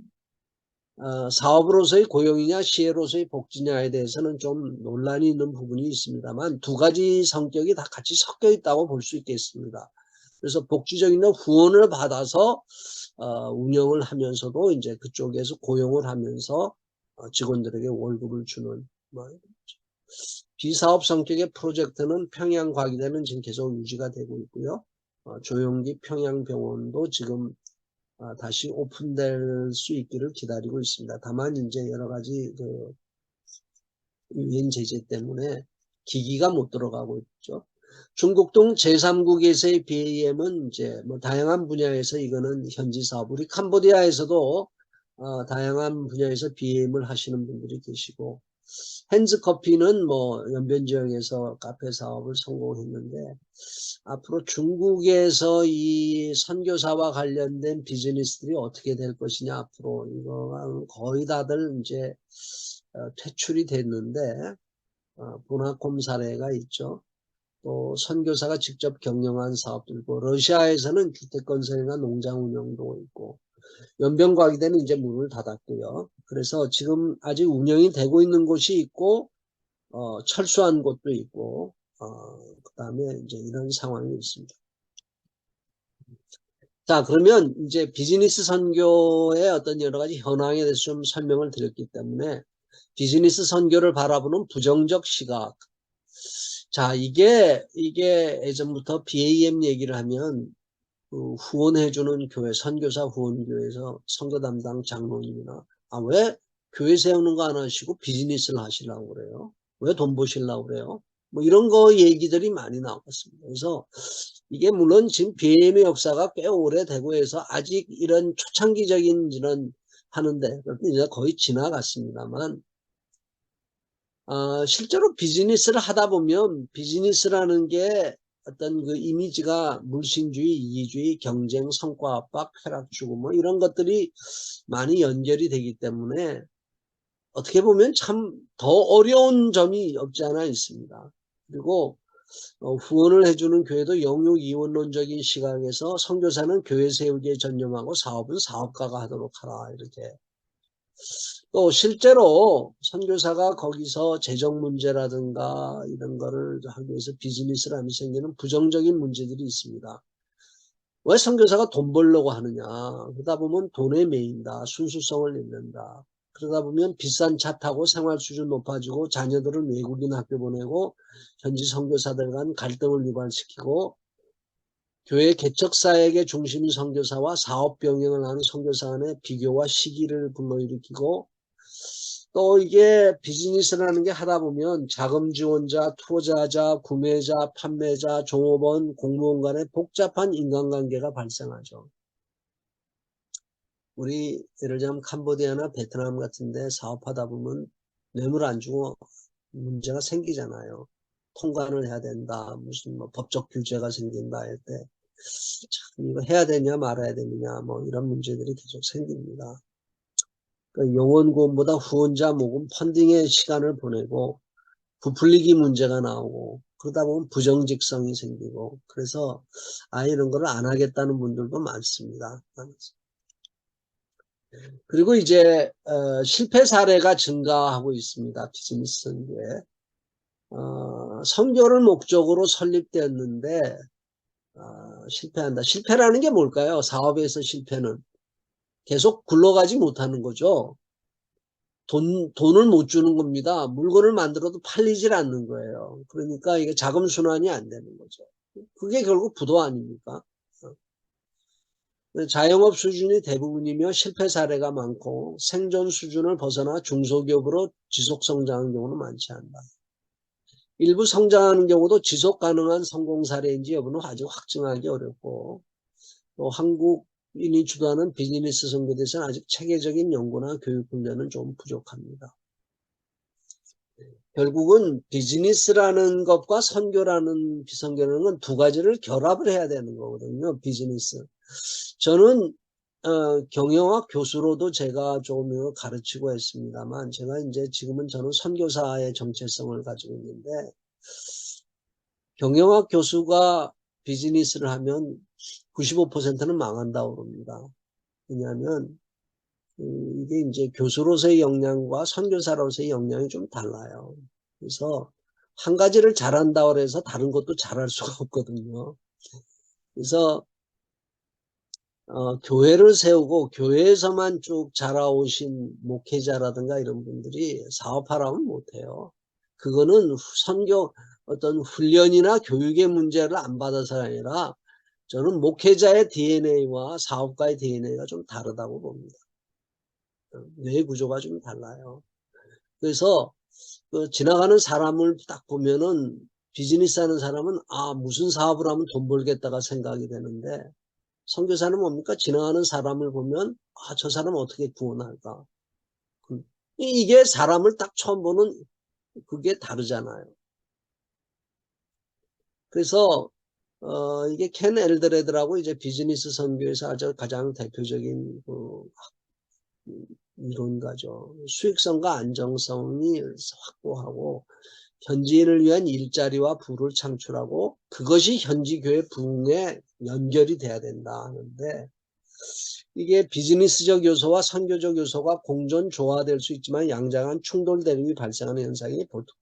Speaker 3: 사업으로서의 고용이냐 시혜로서의 복지냐에 대해서는 좀 논란이 있는 부분이 있습니다만 두 가지 성격이 다 같이 섞여 있다고 볼 수 있겠습니다. 그래서 복지적인 후원을 받아서 운영을 하면서도 이제 그쪽에서 고용을 하면서 직원들에게 월급을 주는 뭐 비사업 성격의 프로젝트는 평양 과기대는 지금 계속 유지가 되고 있고요. 조용기 평양병원도 지금 다시 오픈될 수 있기를 기다리고 있습니다. 다만 이제 여러 가지 그 유엔 제재 때문에 기기가 못 들어가고 있죠. 중국동 제3국에서의 BAM은 이제 뭐 다양한 분야에서 이거는 현지 사업, 우리 캄보디아에서도 다양한 분야에서 BAM을 하시는 분들이 계시고, 핸즈커피는 뭐 연변 지역에서 카페 사업을 성공했는데, 앞으로 중국에서 이 선교사와 관련된 비즈니스들이 어떻게 될 것이냐, 앞으로 이거 거의 다들 이제 퇴출이 됐는데, 보나콤 사례가 있죠. 또 선교사가 직접 경영한 사업들고, 러시아에서는 주택 건설이나 농장 운영도 있고, 연변과기대는 이제 문을 닫았고요. 그래서 지금 아직 운영이 되고 있는 곳이 있고, 철수한 곳도 있고, 그 다음에 이제 이런 상황이 있습니다. 자, 그러면 이제 비즈니스 선교의 어떤 여러 가지 현황에 대해서 좀 설명을 드렸기 때문에 비즈니스 선교를 바라보는 부정적 시각. 자, 이게 예전부터 BAM 얘기를 하면 그 후원해주는 교회, 선교사 후원교회에서 선교 담당 장로님이나 왜 교회 세우는 거 안 하시고 비즈니스를 하시려고 그래요? 왜 돈 버시려고 그래요? 뭐 이런 거 얘기들이 많이 나왔습니다. 그래서 이게 물론 지금 BM의 역사가 꽤 오래되고 해서 아직 이런 초창기적인 이런 하는데 이제 거의 지나갔습니다만 실제로 비즈니스를 하다 보면 비즈니스라는 게 어떤 그 이미지가 물신주의, 이기주의, 경쟁, 성과 압박, 쾌락 추구 뭐 이런 것들이 많이 연결이 되기 때문에 어떻게 보면 참 더 어려운 점이 없지 않아 있습니다. 그리고 후원을 해주는 교회도 영육 이원론적인 시각에서 선교사는 교회 세우기에 전념하고 사업은 사업가가 하도록 하라 이렇게. 또 실제로 선교사가 거기서 재정 문제라든가 이런 거를 하기 위해서 비즈니스를 하면서 생기는 부정적인 문제들이 있습니다. 왜 선교사가 돈 벌려고 하느냐. 그러다 보면 돈에 매인다. 순수성을 잃는다. 그러다 보면 비싼 차 타고 생활 수준 높아지고 자녀들을 외국인 학교 보내고 현지 선교사들 간 갈등을 유발시키고 교회 개척사역의 중심 선교사와 사업 병행을 하는 선교사 간의 비교와 시기를 불러일으키고 또 이게 비즈니스라는 게 하다 보면 자금 지원자, 투자자, 구매자, 판매자, 종업원, 공무원 간의 복잡한 인간관계가 발생하죠. 우리 예를 들면 캄보디아나 베트남 같은 데 사업하다 보면 뇌물 안 주고 문제가 생기잖아요. 통관을 해야 된다. 무슨 뭐 법적 규제가 생긴다 할 때 참 이거 해야 되냐 말아야 되느냐 뭐 이런 문제들이 계속 생깁니다. 그러니까 영원 구원보다 후원자 모금 펀딩에 시간을 보내고 부풀리기 문제가 나오고 그러다 보면 부정직성이 생기고 그래서 이런 거를 안 하겠다는 분들도 많습니다. 그리고 이제 실패 사례가 증가하고 있습니다. 비즈니스 선교에. 선교를 목적으로 설립되었는데 실패한다. 실패라는 게 뭘까요? 사업에서 실패는 계속 굴러가지 못하는 거죠. 돈을 못 주는 겁니다. 물건을 만들어도 팔리질 않는 거예요. 그러니까 이게 자금 순환이 안 되는 거죠. 그게 결국 부도 아닙니까? 자영업 수준이 대부분이며 실패 사례가 많고 생존 수준을 벗어나 중소기업으로 지속 성장하는 경우는 많지 않다. 일부 성장하는 경우도 지속 가능한 성공 사례인지 여부는 아직 확증하기 어렵고 또 한국인이 주도하는 비즈니스 선교에 대해서는 아직 체계적인 연구나 교육 훈련은 좀 부족합니다. 결국은 비즈니스라는 것과 선교라는 비선교라는 건 두 가지를 결합을 해야 되는 거거든요. 비즈니스. 저는 경영학 교수로도 제가 조금 가르치고 했습니다만 제가 이제 지금은 저는 선교사의 정체성을 가지고 있는데 경영학 교수가 비즈니스를 하면 95%는 망한다고 그럽니다. 왜냐하면 이게 이제 교수로서의 역량과 선교사로서의 역량이 좀 달라요. 그래서 한 가지를 잘한다고 해서 다른 것도 잘할 수가 없거든요. 그래서 교회를 세우고 교회에서만 쭉 자라오신 목회자라든가 이런 분들이 사업하라면 못해요. 그거는 선교 어떤 훈련이나 교육의 문제를 안 받아서가 아니라 저는 목회자의 DNA와 사업가의 DNA가 좀 다르다고 봅니다. 뇌 구조가 좀 달라요. 그래서 그 지나가는 사람을 딱 보면은 비즈니스 하는 사람은 무슨 사업을 하면 돈 벌겠다가 생각이 되는데 선교사는 뭡니까? 지나가는 사람을 보면 저 사람 어떻게 구원할까? 이게 사람을 딱 처음 보는 그게 다르잖아요. 그래서 이게 켄 엘드레드라고 이제 비즈니스 선교에서 아주 가장 대표적인 그 이론가죠. 수익성과 안정성이 확보하고 현지인을 위한 일자리와 부를 창출하고 그것이 현지 교회 부흥에 연결이 돼야 된다 하는데 이게 비즈니스적 요소와 선교적 요소가 공존 조화될 수 있지만 양자간 충돌 대립이 발생하는 현상이 보통.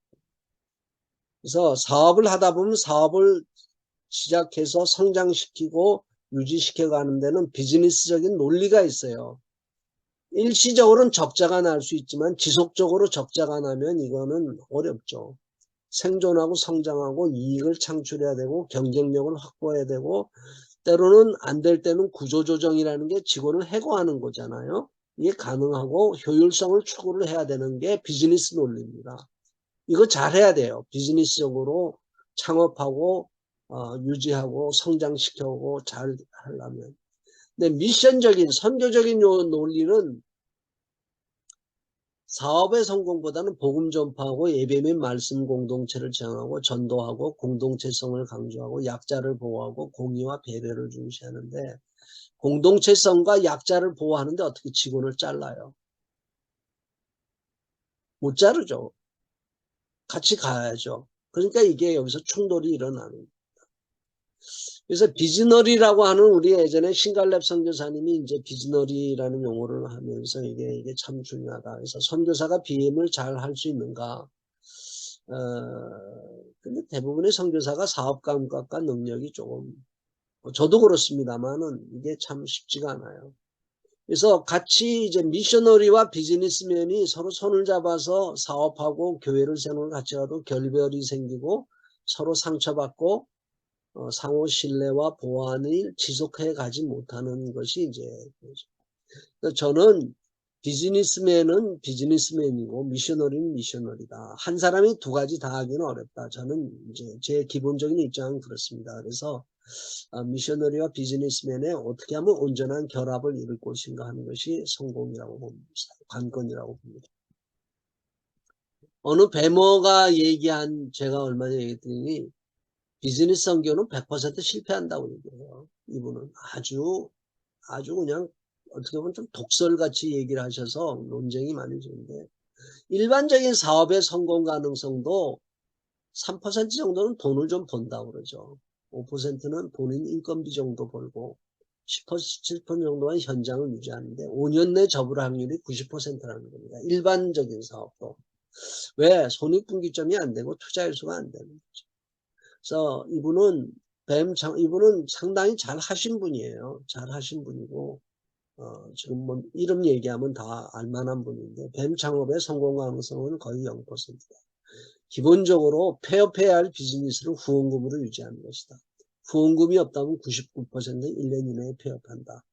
Speaker 3: 그래서 사업을 하다 보면 사업을 시작해서 성장시키고 유지시켜 가는 데는 비즈니스적인 논리가 있어요. 일시적으로는 적자가 날 수 있지만 지속적으로 적자가 나면 이거는 어렵죠. 생존하고 성장하고 이익을 창출해야 되고 경쟁력을 확보해야 되고 때로는 안 될 때는 구조조정이라는 게 직원을 해고하는 거잖아요. 이게 가능하고 효율성을 추구를 해야 되는 게 비즈니스 논리입니다. 이거 잘해야 돼요. 비즈니스적으로 창업하고 유지하고 성장시켜고 잘 하려면. 근데 미션적인 선교적인 논리는 사업의 성공보다는 복음 전파하고 예배 및 말씀 공동체를 지향하고 전도하고 공동체성을 강조하고 약자를 보호하고 공의와 배려를 중시하는데 공동체성과 약자를 보호하는데 어떻게 직원을 잘라요? 못 자르죠. 같이 가야죠. 그러니까 이게 여기서 충돌이 일어나는 거예요. 그래서 비즈너리라고 하는 우리 예전에 신갈렙 선교사님이 이제 비즈너리라는 용어를 하면서 이게 참 중요하다. 그래서 선교사가 BM을 잘 할 수 있는가? 근데 대부분의 선교사가 사업 감각과 능력이 조금 저도 그렇습니다만은 이게 참 쉽지가 않아요. 그래서 같이 이제 미셔너리와 비즈니스맨이 서로 손을 잡아서 사업하고 교회를 세우는 같이 가도 결별이 생기고 서로 상처받고 상호 신뢰와 보완을 지속해 가지 못하는 것이 이제 저는 비즈니스맨은 비즈니스맨이고 미셔너리는 미셔너리다. 한 사람이 두 가지 다 하기는 어렵다. 저는 이제 제 기본적인 입장은 그렇습니다. 그래서 미셔너리와 비즈니스맨의 어떻게 하면 온전한 결합을 이룰 것인가 하는 것이 성공이라고 봅니다. 관건이라고 봅니다. 어느 배머가 얘기한 제가 얼마 전에 얘기했더니 비즈니스 선교는 100% 실패한다고 얘기해요. 이분은 아주 그냥 어떻게 보면 좀 독설같이 얘기를 하셔서 논쟁이 많이 되는데 일반적인 사업의 성공 가능성도 3% 정도는 돈을 좀 번다고 그러죠. 5%는 본인 인건비 정도 벌고 10% 정도는 현장을 유지하는데 5년 내 접을 확률이 90%라는 겁니다. 일반적인 사업도. 왜? 손익분기점이 안 되고 투자일수가 안 되는 거죠. 그래서 이분은 상당히 잘 하신 분이에요. 잘 하신 분이고 지금 뭐 이름 얘기하면 다 알만한 분인데 뱀 창업의 성공 가능성은 거의 0%다. 기본적으로 폐업해야 할 비즈니스를 후원금으로 유지하는 것이다. 후원금이 없다면 99%는 1년 이내에 폐업한다.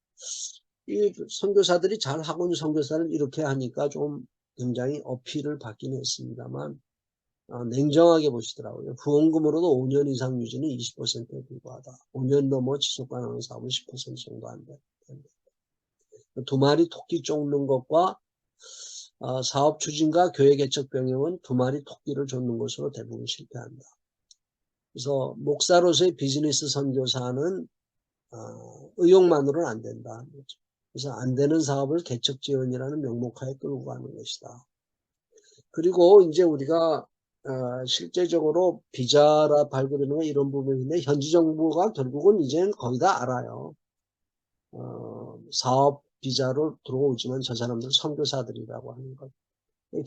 Speaker 3: 이 선교사들이 잘 하고 있는 선교사를 이렇게 하니까 좀 굉장히 어필을 받긴 했습니다만 냉정하게 보시더라고요. 후원금으로도 5년 이상 유지는 20%에 불과하다. 5년 넘어 지속 가능한 사업은 10% 정도 안 돼. 두 마리 토끼 쫓는 것과 사업 추진과 교회 개척 병행은 두 마리 토끼를 쫓는 것으로 대부분 실패한다. 그래서 목사로서의 비즈니스 선교사는 의욕만으로는 안 된다. 그래서 안 되는 사업을 개척 지원이라는 명목하에 끌고 가는 것이다. 그리고 이제 우리가 실제적으로 비자라 발급하는 이런 부분인데 현지 정부가 결국은 이제는 거의 다 알아요. 사업 비자로 들어오지만 저 사람들 선교사들이라고 하는 것.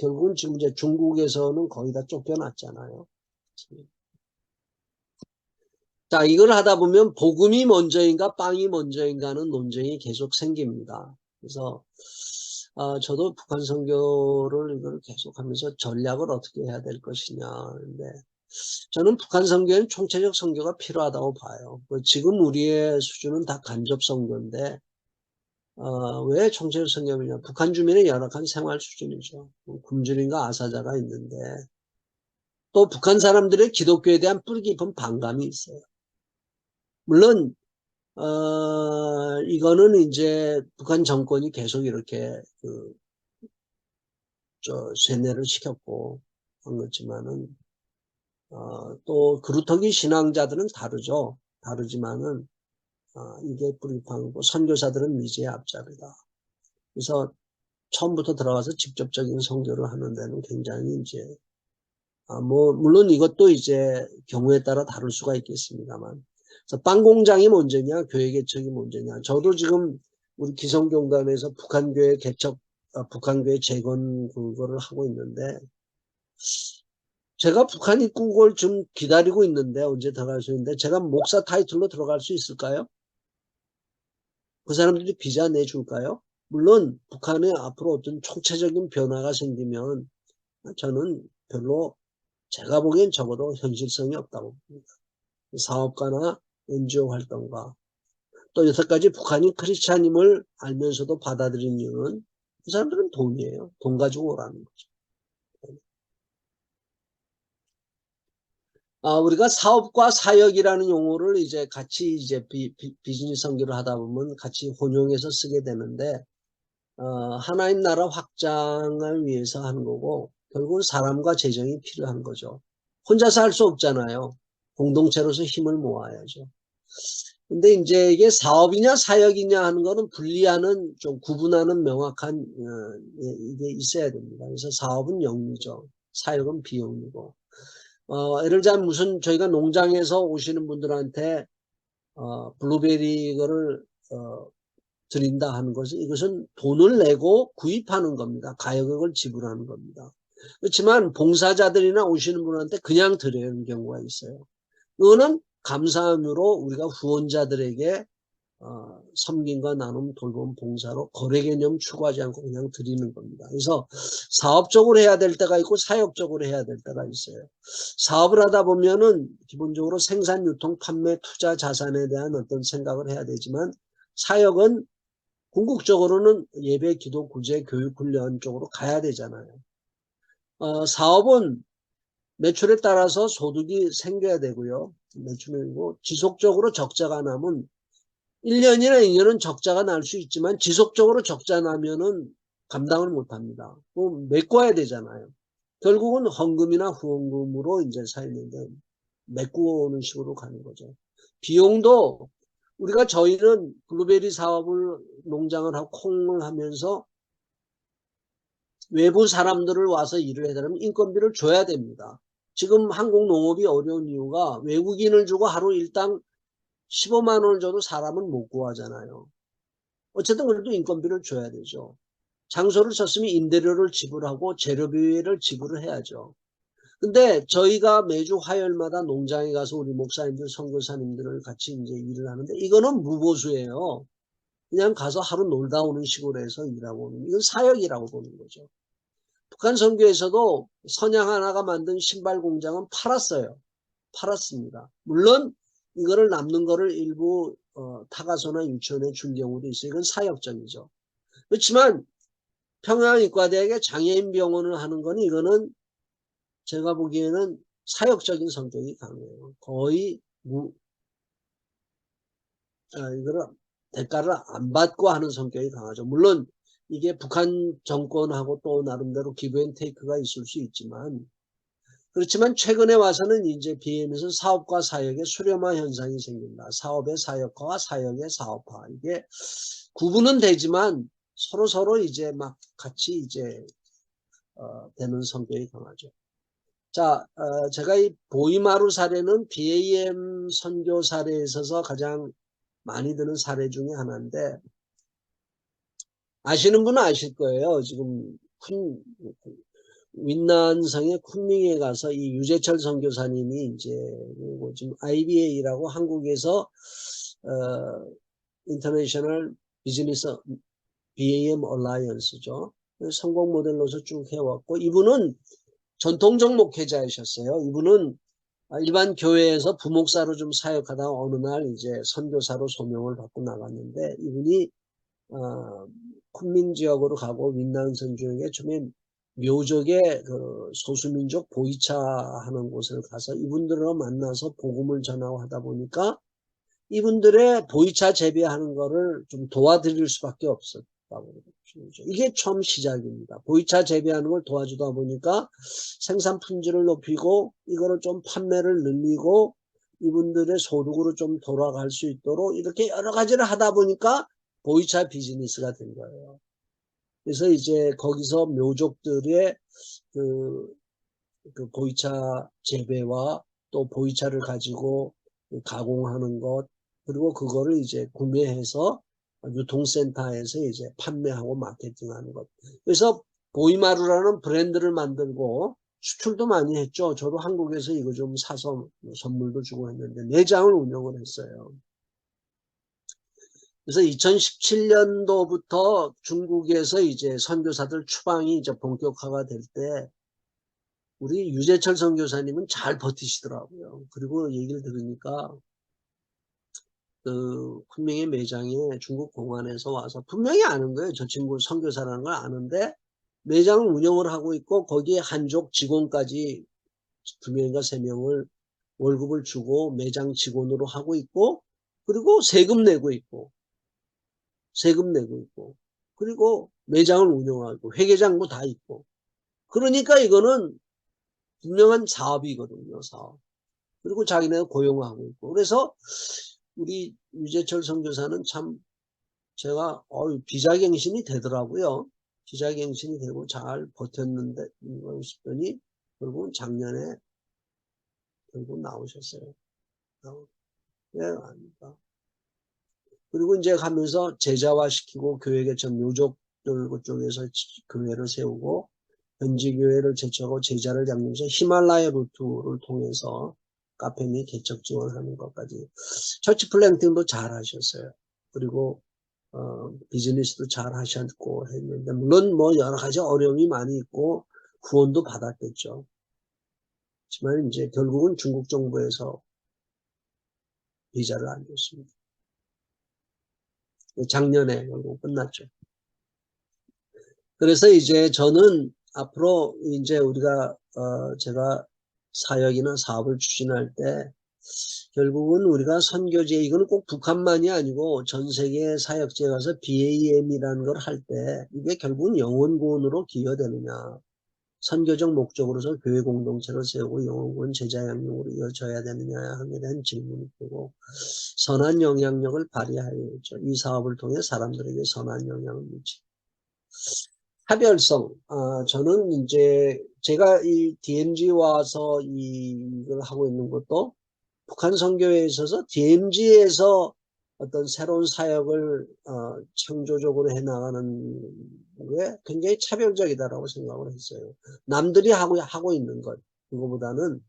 Speaker 3: 결국은 지금 이제 중국에서는 거의 다 쫓겨났잖아요. 자, 이걸 하다 보면 복음이 먼저인가 빵이 먼저인가는 논쟁이 계속 생깁니다. 그래서 저도 북한 선교를 이걸 계속하면서 전략을 어떻게 해야 될 것이냐. 근데 저는 북한 선교에는 총체적 선교가 필요하다고 봐요. 지금 우리의 수준은 다 간접 선교인데 왜 총체적 선교냐? 북한 주민의 열악한 생활 수준이죠. 굶주림과 아사자가 있는데 또 북한 사람들의 기독교에 대한 뿌리 깊은 반감이 있어요. 물론 이거는 이제 북한 정권이 계속 이렇게 쇠뇌를 시켰고 한 거지만은 또 그루터기 신앙자들은 다르죠. 다르지만은 이게 뿌리판이고 선교사들은 미지의 앞잡이다. 그래서 처음부터 들어가서 직접적인 선교를 하는 데는 굉장히 이제 물론 이것도 이제 경우에 따라 다를 수가 있겠습니다만. 그래서 빵 공장이 먼저냐, 교회 개척이 먼저냐. 저도 지금 우리 기성경단에서 북한교회 개척, 북한교회 재건 그거를 하고 있는데, 제가 북한 입국을 좀 기다리고 있는데, 언제 들어갈 수 있는데, 제가 목사 타이틀로 들어갈 수 있을까요? 그 사람들이 비자 내줄까요? 물론, 북한에 앞으로 어떤 총체적인 변화가 생기면, 저는 별로 제가 보기엔 적어도 현실성이 없다고 봅니다. 사업가나 NGO 활동가 또 여태까지 북한이 크리스찬임을 알면서도 받아들인 이유는 그 사람들은 돈이에요. 돈 가지고 오라는 거죠. 우리가 사업과 사역이라는 용어를 이제 같이 이제 비즈니스 선교를 하다 보면 같이 혼용해서 쓰게 되는데 하나님 나라 확장을 위해서 하는 거고 결국은 사람과 재정이 필요한 거죠. 혼자서 할 수 없잖아요. 공동체로서 힘을 모아야죠. 근데 이제 이게 사업이냐 사역이냐 하는 거는 분리하는 좀 구분하는 명확한 이게 있어야 됩니다. 그래서 사업은 영리죠. 사역은 비영리고. 예를 들자면 무슨 저희가 농장에서 오시는 분들한테 블루베리 이거를 드린다 하는 것은 이것은 돈을 내고 구입하는 겁니다. 가격을 지불하는 겁니다. 그렇지만 봉사자들이나 오시는 분한테 그냥 드리는 경우가 있어요. 이거는 감사함으로 우리가 후원자들에게 섬김과 나눔, 돌봄, 봉사로 거래 개념 추구하지 않고 그냥 드리는 겁니다. 그래서 사업적으로 해야 될 때가 있고 사역적으로 해야 될 때가 있어요. 사업을 하다 보면은 기본적으로 생산, 유통, 판매, 투자, 자산에 대한 어떤 생각을 해야 되지만 사역은 궁극적으로는 예배, 기도, 구제, 교육, 훈련 쪽으로 가야 되잖아요. 사업은 매출에 따라서 소득이 생겨야 되고요. 매출이고 지속적으로 적자가 나면 1년이나 2년은 적자가 날 수 있지만 지속적으로 적자 나면은 감당을 못 합니다. 메꿔야 되잖아요. 결국은 헌금이나 후원금으로 이제 살는데 메꾸는 식으로 가는 거죠. 비용도 저희는 블루베리 사업을 농장을 하고 콩을 하면서 외부 사람들을 와서 일을 해달라면 인건비를 줘야 됩니다. 지금 한국 농업이 어려운 이유가 외국인을 주고 하루 일당 15만 원을 줘도 사람은 못 구하잖아요. 어쨌든 그래도 인건비를 줘야 되죠. 장소를 쳤으면 임대료를 지불하고 재료비를 지불을 해야죠. 근데 저희가 매주 화요일마다 농장에 가서 우리 목사님들, 선교사님들을 같이 이제 일을 하는데 이거는 무보수예요. 그냥 가서 하루 놀다 오는 식으로 해서 일하고 오는, 이건 사역이라고 보는 거죠. 북한 선교에서도 선양 하나가 만든 신발 공장은 팔았습니다. 물론 이거를 남는 거를 일부 타가소나 유치원에 준 경우도 있어요. 이건 사역적이죠. 그렇지만 평양의과대학의 장애인병원을 하는 건 이거는 제가 보기에는 사역적인 성격이 강해요. 거의 이거를 대가를 안 받고 하는 성격이 강하죠. 물론 이게 북한 정권하고 또 나름대로 기브앤테이크가 있을 수 있지만, 그렇지만 최근에 와서는 이제 BM에서 사업과 사역의 수렴화 현상이 생긴다. 사업의 사역화와 사역의 사업화. 이게 구분은 되지만 서로 이제 막 같이 이제 되는 성격이 강하죠. 자, 제가 이 보이마루 사례는 BAM 선교 사례에 있어서 가장 많이 드는 사례 중에 하나인데, 아시는 분은 아실 거예요. 지금 윈난성의 쿤밍에 가서 이 유재철 선교사님이 이제 지금 IBA라고 한국에서 인터내셔널 비즈니스 BAM 얼라이언스죠. 성공 모델로서 쭉 해왔고, 이분은 전통적 목회자이셨어요. 이분은 일반 교회에서 부목사로 좀 사역하다가 어느 날 이제 선교사로 소명을 받고 나갔는데, 이분이 쿤민 지역으로 가고 윈난성 지역에 처음에 묘족의 그 소수민족 보이차 하는 곳을 가서 이분들을 만나서 복음을 전하고 하다 보니까 이분들의 보이차 재배하는 거를 좀 도와드릴 수밖에 없었다고 그러죠. 이게 처음 시작입니다. 보이차 재배하는 걸 도와주다 보니까 생산 품질을 높이고 이거를 좀 판매를 늘리고 이분들의 소득으로 좀 돌아갈 수 있도록 이렇게 여러 가지를 하다 보니까 보이차 비즈니스가 된 거예요. 그래서 이제 거기서 묘족들의 그 보이차 재배와 또 보이차를 가지고 가공하는 것, 그리고 그거를 이제 구매해서 유통센터에서 이제 판매하고 마케팅하는 것. 그래서 보이마루라는 브랜드를 만들고 수출도 많이 했죠. 저도 한국에서 이거 좀 사서 선물도 주고 했는데 매장을 운영을 했어요. 그래서 2017년도부터 중국에서 이제 선교사들 추방이 이제 본격화가 될 때 우리 유재철 선교사님은 잘 버티시더라고요. 그리고 얘기를 들으니까 그 쿤밍의 매장에 중국 공안에서 와서 분명히 아는 거예요. 저 친구 선교사라는 걸 아는데 매장을 운영을 하고 있고 거기에 한족 직원까지 2명인가 3명을 월급을 주고 매장 직원으로 하고 있고, 그리고 세금 내고 있고 그리고 매장을 운영하고 회계장도 다 있고, 그러니까 이거는 분명한 사업이거든요. 사업. 그리고 자기네가 고용하고 있고. 그래서 우리 유재철 선교사는 참 제가 비자갱신이 되더라고요. 비자갱신이 되고 잘 버텼는데 싶더니 결국 작년에 결국 나오셨어요. 예, 아닙니다. 그리고 이제 가면서 제자화시키고 교회 개척 묘족들 그쪽에서 교회를 세우고 현지 교회를 제쳐하고 제자를 양육해서 히말라야 루트를 통해서 카페 및 개척 지원하는 것까지. 처치 플랜팅도 잘 하셨어요. 그리고 비즈니스도 잘 하셨고 했는데, 물론 뭐 여러 가지 어려움이 많이 있고 후원도 받았겠죠. 하지만 이제 결국은 중국 정부에서 비자를 안 줬습니다. 작년에 결국 끝났죠. 그래서 이제 저는 앞으로 이제 우리가 제가 사역이나 사업을 추진할 때 결국은 우리가 선교제, 이거는 꼭 북한만이 아니고 전 세계 사역지에 가서 BAM이라는 걸 할 때 이게 결국은 영혼구원으로 기여되느냐, 선교적 목적으로서 교회 공동체를 세우고 영혼구원 제자 양육으로 이어져야 되느냐 하게 된 질문이 되고, 선한 영향력을 발휘하여야죠. 이 사업을 통해 사람들에게 선한 영향을 미치고. 차별성, 저는 이제 제가 이 DMZ 와서 이걸 하고 있는 것도 북한 선교회에 있어서 DMZ에서 어떤 새로운 사역을 창조적으로 해나가는 게 굉장히 차별적이다라고 생각을 했어요. 남들이 하고 있는 것, 그거보다는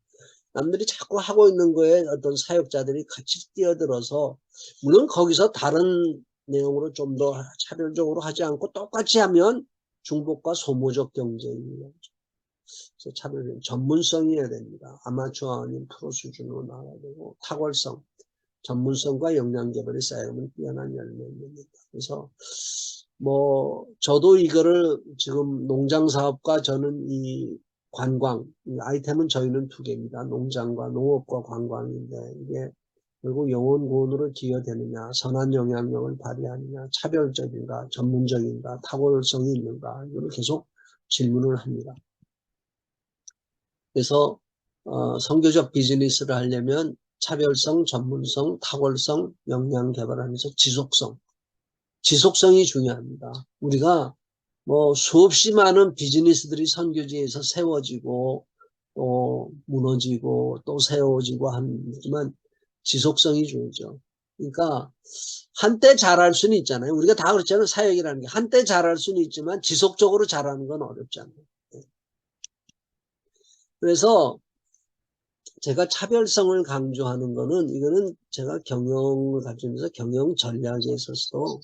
Speaker 3: 남들이 자꾸 하고 있는 거에 어떤 사역자들이 같이 뛰어들어서, 물론 거기서 다른 내용으로 좀 더 차별적으로 하지 않고 똑같이 하면 중복과 소모적 경쟁이에요. 그래서 차별, 전문성이어야 됩니다. 아마추어 아닌 프로 수준으로 나와야 되고, 탁월성, 전문성과 역량 개발이 쌓여면 뛰어난 열매입니다. 그래서 뭐 저도 이거를 지금 농장 사업과 저는 이 관광, 이 아이템은 저희는 두 개입니다. 농장과 농업과 관광인데, 이게 결국 영혼구원으로 기여되느냐, 선한 영향력을 발휘하느냐, 차별적인가, 전문적인가, 탁월성이 있는가, 이걸 계속 질문을 합니다. 그래서 선교적 비즈니스를 하려면 차별성, 전문성, 탁월성, 역량 개발하면서 지속성이 중요합니다. 우리가 뭐 수없이 많은 비즈니스들이 선교지에서 세워지고 또 무너지고 또 세워지고 하지만 지속성이 중요하죠. 그러니까 한때 잘할 수는 있잖아요. 우리가 다 그렇잖아요. 사역이라는 게 한때 잘할 수는 있지만 지속적으로 잘하는 건 어렵잖아요. 그래서 제가 차별성을 강조하는 거는, 이거는 제가 경영을 가지면서 경영 전략에 있어서도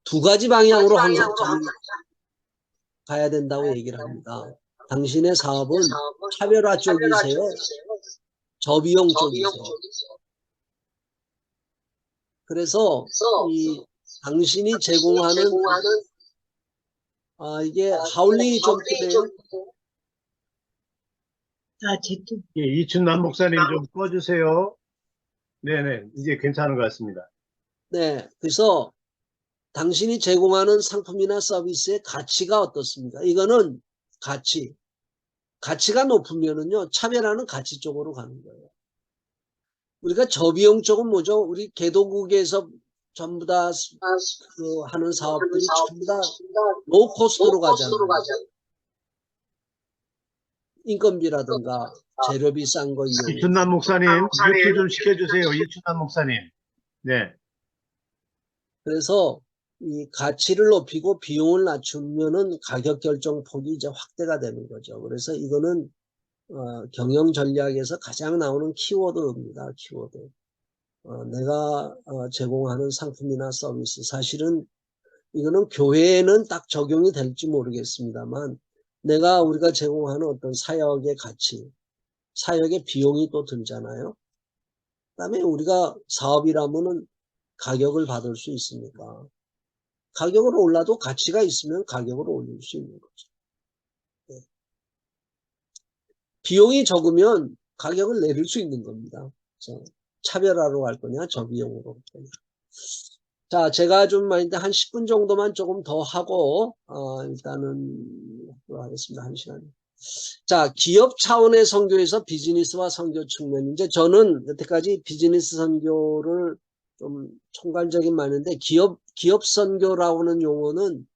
Speaker 3: 두 가지 방향으로 항상 저는 가야 된다고 얘기를 합니다. 당신의 사업은 차별화 쪽이세요? 저비용 쪽이세요? 그래서 이 당신이 제공하는 이게 하울링이 좀 크네요.
Speaker 2: 예, 이춘남 목사님 좀 꺼주세요. 네네, 이제 괜찮은 것 같습니다.
Speaker 3: 네, 그래서 당신이 제공하는 상품이나 서비스의 가치가 어떻습니까? 이거는 가치가 높으면은요, 차별화는 가치 쪽으로 가는 거예요. 우리가 저비용 쪽은 뭐죠? 우리 개도국에서 전부 다 하는 사업들이 전부 다 로우 코스트로 가잖아요. 인건비라든가 재료비 싼 거 이용.
Speaker 2: 이춘남 목사님, 뮤트 좀 시켜주세요. 이춘남 목사님. 네.
Speaker 3: 그래서 이 가치를 높이고 비용을 낮추면은 가격 결정 폭이 이제 확대가 되는 거죠. 그래서 이거는 경영 전략에서 가장 나오는 키워드입니다. 키워드. 내가 제공하는 상품이나 서비스, 사실은 이거는 교회에는 딱 적용이 될지 모르겠습니다만, 우리가 제공하는 어떤 사역의 가치, 사역의 비용이 또 들잖아요. 그다음에 우리가 사업이라면은 가격을 받을 수 있으니까, 가격을 올라도 가치가 있으면 가격을 올릴 수 있는 거죠. 네. 비용이 적으면 가격을 내릴 수 있는 겁니다. 그래서 차별화로 할 거냐, 저비용으로 할 거냐. 자, 제가 좀 많은데 한 10분 정도만 조금 더 하고, 일단은 하겠습니다. 1시간. 자, 기업 차원의 선교에서 비즈니스와 선교 측면. 이제 저는 여태까지 비즈니스 선교를 좀 총괄적인 말인데, 기업 선교라고 하는 용어는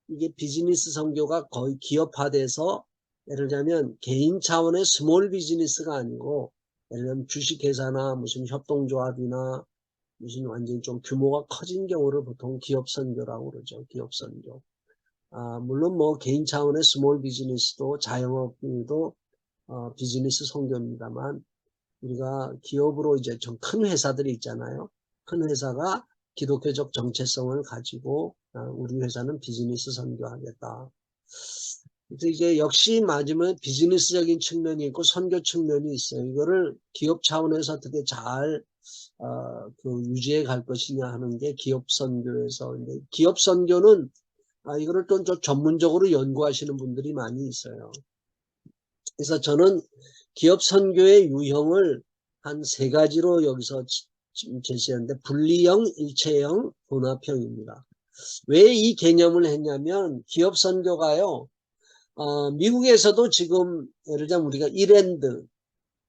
Speaker 3: 이게 비즈니스 선교가 거의 기업화돼서, 예를 들자면 개인 차원의 스몰 비즈니스가 아니고, 예를 들면 주식회사나 무슨 협동조합이나 무슨 완전히 좀 규모가 커진 경우를 보통 기업 선교라고 그러죠. 기업 선교. 물론 뭐 개인 차원의 스몰 비즈니스도 자영업도 비즈니스 선교입니다만, 우리가 기업으로 이제 좀 큰 회사들이 있잖아요. 큰 회사가 기독교적 정체성을 가지고 우리 회사는 비즈니스 선교하겠다. 그래서 이제 역시 맞으면 비즈니스적인 측면이 있고 선교 측면이 있어요. 이거를 기업 차원에서 어떻게 잘 유지해 갈 것이냐 하는 게 기업 선교에서, 근데 기업 선교는 이거를 또 좀 전문적으로 연구하시는 분들이 많이 있어요. 그래서 저는 기업 선교의 유형을 한 3가지로 여기서 지금 제시했는데, 분리형, 일체형, 혼합형입니다. 왜 이 개념을 했냐면 기업 선교가요, 미국에서도 지금 예를 들자면 우리가 이랜드,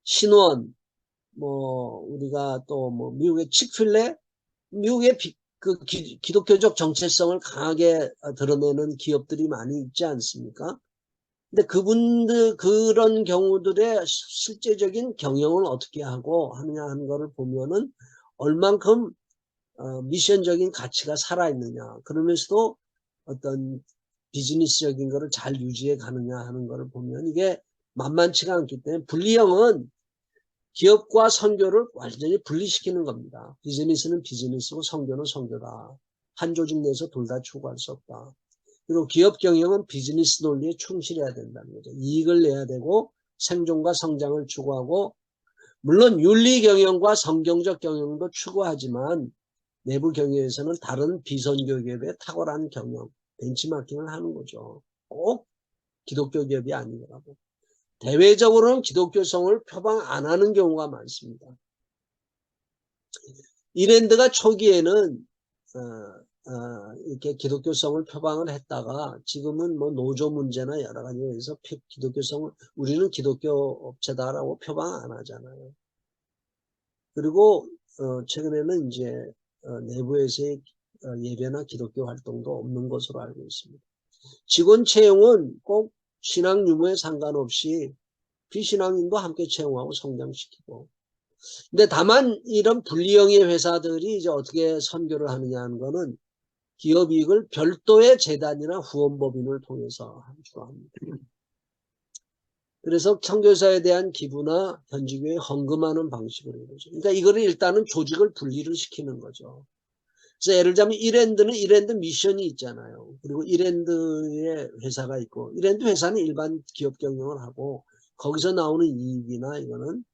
Speaker 3: 신원, 우리가 또 미국의 칙필레, 미국의 기독교적 정체성을 강하게 드러내는 기업들이 많이 있지 않습니까? 근데 그분들, 그런 경우들의 실제적인 경영을 어떻게 하고 하느냐 하는 것을 보면은 얼만큼 미션적인 가치가 살아있느냐, 그러면서도 어떤 비즈니스적인 거를 잘 유지해 가느냐 하는 것을 보면 이게 만만치가 않기 때문에, 분리형은 기업과 선교를 완전히 분리시키는 겁니다. 비즈니스는 비즈니스고 선교는 선교다. 한 조직 내에서 둘 다 추구할 수 없다. 그리고 기업 경영은 비즈니스 논리에 충실해야 된다는 거죠. 이익을 내야 되고 생존과 성장을 추구하고, 물론 윤리 경영과 성경적 경영도 추구하지만 내부 경영에서는 다른 비선교 기업의 탁월한 경영, 벤치마킹을 하는 거죠. 꼭 기독교 기업이 아니더라도. 대외적으로는 기독교성을 표방 안 하는 경우가 많습니다. 이랜드가 초기에는 이렇게 기독교성을 표방을 했다가 지금은 노조 문제나 여러 가지에서 기독교성을, 우리는 기독교 업체다라고 표방 안 하잖아요. 그리고 최근에는 이제 내부에서의 예배나 기독교 활동도 없는 것으로 알고 있습니다. 직원 채용은 꼭 신앙 유무에 상관없이 비신앙인도 함께 채용하고 성장시키고. 근데 다만 이런 분리형의 회사들이 이제 어떻게 선교를 하느냐 하는 거는 기업 이익을 별도의 재단이나 후원법인을 통해서 주로 합니다. 그래서 선교사에 대한 기부나 현지교회에 헌금하는 방식으로 이루어져. 그러니까 이거를 일단은 조직을 분리를 시키는 거죠. 그래서 예를 들자면 이랜드는 이랜드 미션이 있잖아요. 그리고 이랜드의 회사가 있고, 이랜드 회사는 일반 기업 경영을 하고 거기서 나오는 이익이나 이거는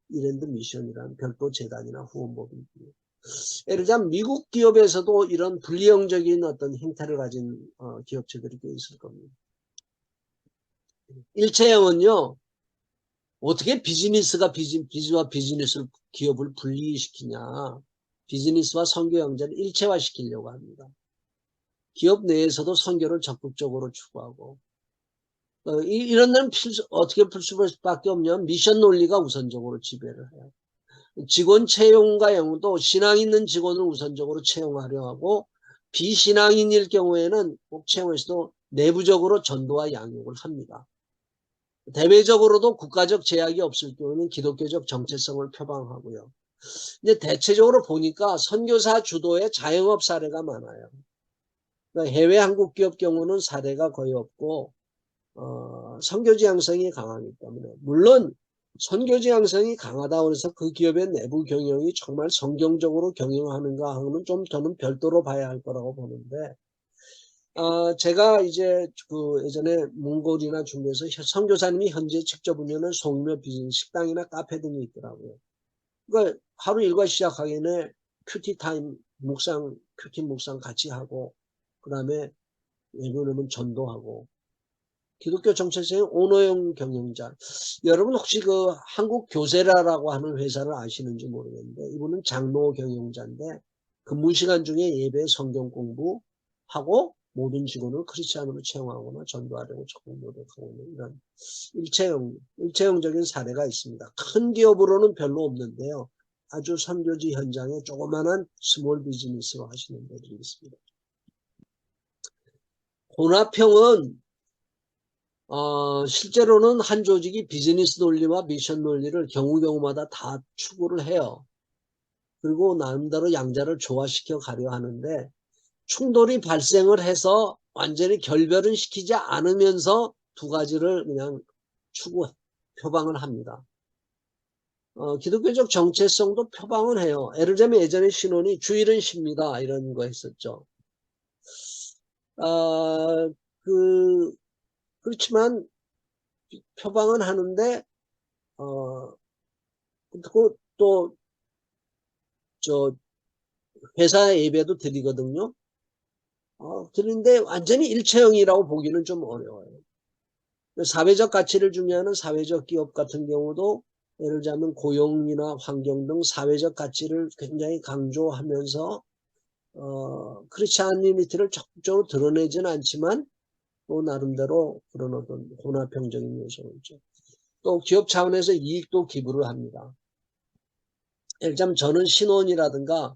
Speaker 3: 이랜드 미션이라는 별도 재단이나 후원법이고요. 예를 들자면 미국 기업에서도 이런 분리형적인 어떤 행태를 가진 기업체들이 꽤 있을 겁니다. 일체형은요, 어떻게 비즈니스와 비즈니스를, 기업을 분리시키냐. 비즈니스와 선교 형제를 일체화시키려고 합니다. 기업 내에서도 선교를 적극적으로 추구하고, 이런 데는 어떻게 풀 수밖에 없냐면 미션 논리가 우선적으로 지배를 해요. 직원 채용과 경우도 신앙 있는 직원을 우선적으로 채용하려 하고, 비신앙인일 경우에는 꼭 채용해서도 내부적으로 전도와 양육을 합니다. 대외적으로도 국가적 제약이 없을 경우는 기독교적 정체성을 표방하고요. 근데 대체적으로 보니까 선교사 주도의 자영업 사례가 많아요. 그러니까 해외 한국 기업 경우는 사례가 거의 없고, 선교 지향성이 강하기 때문에, 물론 선교 지향성이 강하다고 해서 그 기업의 내부 경영이 정말 성경적으로 경영하는가 하면 좀 저는 별도로 봐야 할 거라고 보는데, 제가 이제 예전에 몽골이나 중국에서 선교사님이 현재 직접 운영하는 소규모 비즈니스, 식당이나 카페 등이 있더라고요. 그러니까 하루 일과 시작하기 전에 큐티 타임, 큐티 묵상 같이 하고, 그 다음에 외부는 전도하고, 기독교 정체성의 오너형 경영자. 여러분 혹시 그 한국교세라라고 하는 회사를 아시는지 모르겠는데, 이분은 장로 경영자인데 근무 시간 중에 예배 성경 공부하고 모든 직원을 크리스찬으로 채용하거나 전도하려고 적극 노력하고 있는 이런 일체형적인 사례가 있습니다. 큰 기업으로는 별로 없는데요. 아주 선교지 현장에 조그마한 스몰 비즈니스로 하시는 분들이 있습니다. 혼합형은 실제로는 한 조직이 비즈니스 논리와 미션 논리를 경우마다 다 추구를 해요. 그리고 나름대로 양자를 조화시켜 가려 하는데, 충돌이 발생을 해서 완전히 결별은 시키지 않으면서 두 가지를 그냥 표방을 합니다. 기독교적 정체성도 표방을 해요. 예를 들면 예전에 신혼이 주일은 쉽니다. 이런 거 했었죠. 아, 그렇지만 표방은 하는데, 또, 회사 예배도 드리거든요. 드리는데 완전히 일체형이라고 보기는 좀 어려워요. 사회적 가치를 중요하는 사회적 기업 같은 경우도 예를 들자면 고용이나 환경 등 사회적 가치를 굉장히 강조하면서 크리스찬리티를 적극적으로 드러내지는 않지만 또 나름대로 그런 어떤 혼합형적인 요소가 있죠. 또 기업 차원에서 이익도 기부를 합니다. 예를 들자면 저는 신혼이라든가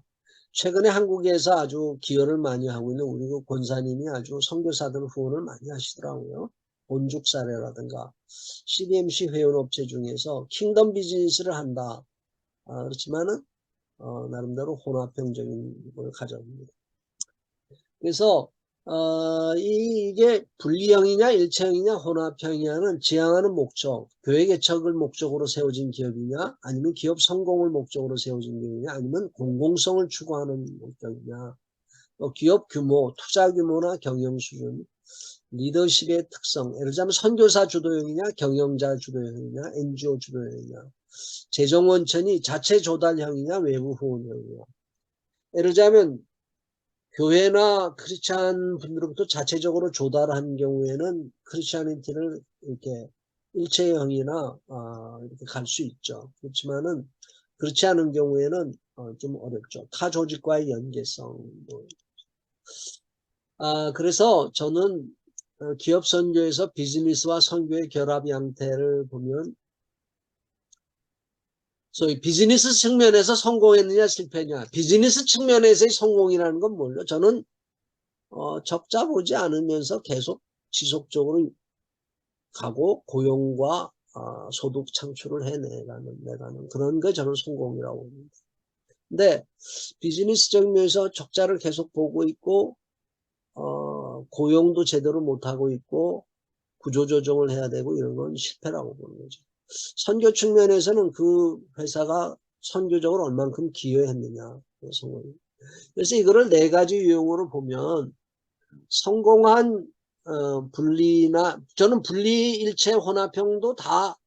Speaker 3: 최근에 한국에서 아주 기여를 많이 하고 있는 우리 그 권사님이 아주 선교사들 후원을 많이 하시더라고요. 본죽 사례라든가 CDMC 회원업체 중에서 킹덤 비즈니스를 한다. 그렇지만은 나름대로 혼합형적인 걸 가져옵니다. 그래서 이게 분리형이냐 일체형이냐 혼합형이냐는 지향하는 목적, 교회 개척을 목적으로 세워진 기업이냐 아니면 기업 성공을 목적으로 세워진 기업이냐 아니면 공공성을 추구하는 목적이냐, 또 기업 규모, 투자 규모나 경영 수준, 리더십의 특성, 예를 들자면 선교사 주도형이냐 경영자 주도형이냐 NGO 주도형이냐, 재정 원천이 자체 조달형이냐 외부 후원형이냐. 예를 들자면 교회나 크리스찬 분들로부터 자체적으로 조달한 경우에는 크리스찬리티를 이렇게 일체형이나 이렇게 갈 수 있죠. 그렇지만은 그렇지 않은 경우에는 좀 어렵죠. 타 조직과의 연계성. 그래서 저는 기업 선교에서 비즈니스와 선교의 결합 양태를 보면 소위 비즈니스 측면에서 성공했느냐 실패했느냐. 비즈니스 측면에서의 성공이라는 건 뭘요? 저는 적자 보지 않으면서 계속 지속적으로 가고 고용과 소득 창출을 내가는 그런 게 저는 성공이라고 봅니다. 근데 비즈니스적인 면에서 적자를 계속 보고 있고 고용도 제대로 못하고 있고 구조조정을 해야 되고 이런 건 실패라고 보는 거죠. 선교 측면에서는 그 회사가 선교적으로 얼만큼 기여했느냐. 그래서 이거를 네 가지 유형으로 보면 성공한 분리나 저는 분리 일체 혼합형도 다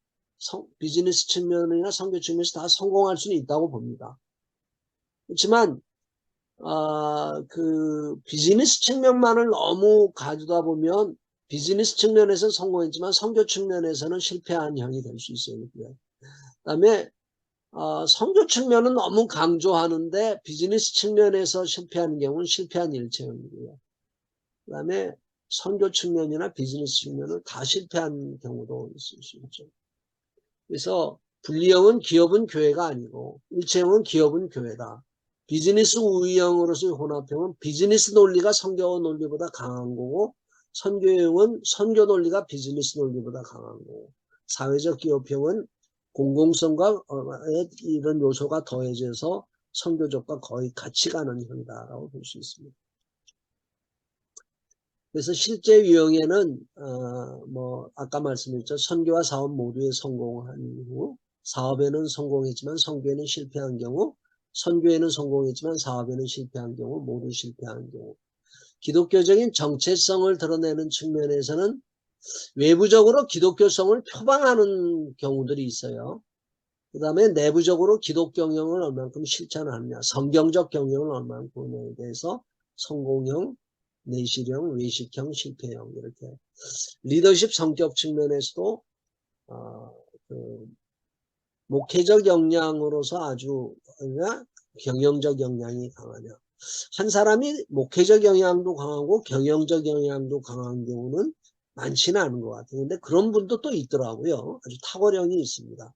Speaker 3: 비즈니스 측면이나 선교 측면에서 다 성공할 수는 있다고 봅니다. 그렇지만 그 비즈니스 측면만을 너무 가져다 보면 비즈니스 측면에서는 성공했지만 선교 측면에서는 실패한 형이 될 수 있어요. 그다음에 선교 측면은 너무 강조하는데 비즈니스 측면에서 실패하는 경우는 실패한 일체형이고요. 그다음에 선교 측면이나 비즈니스 측면은 다 실패한 경우도 있을 수 있죠. 그래서 분리형은 기업은 교회가 아니고 일체형은 기업은 교회다. 비즈니스 우위형으로서의 혼합형은 비즈니스 논리가 선교 논리보다 강한 거고 선교형은 선교 논리가 비즈니스 논리보다 강한 거고 사회적 기업형은 공공성과 이런 요소가 더해져서 선교적과 거의 같이 가는 형이다라고 볼 수 있습니다. 그래서 실제 유형에는 아까 말씀드렸죠. 선교와 사업 모두에 성공한 후 사업에는 성공했지만 선교에는 실패한 경우, 선교에는 성공했지만 사업에는 실패한 경우, 모두 실패한 경우. 기독교적인 정체성을 드러내는 측면에서는 외부적으로 기독교성을 표방하는 경우들이 있어요. 그 다음에 내부적으로 기독 경영을 얼만큼 실천하느냐, 성경적 경영을 얼만큼 하느냐에 대해서 성공형, 내실형, 외식형, 실패형 이렇게 리더십 성격 측면에서도 목회적 역량으로서 아주 경영적 역량이 강하냐. 한 사람이 목회적 역량도 강하고 경영적 역량도 강한 경우는 많지는 않은 것 같아요. 근데 그런 분도 또 있더라고요. 아주 탁월형이 있습니다.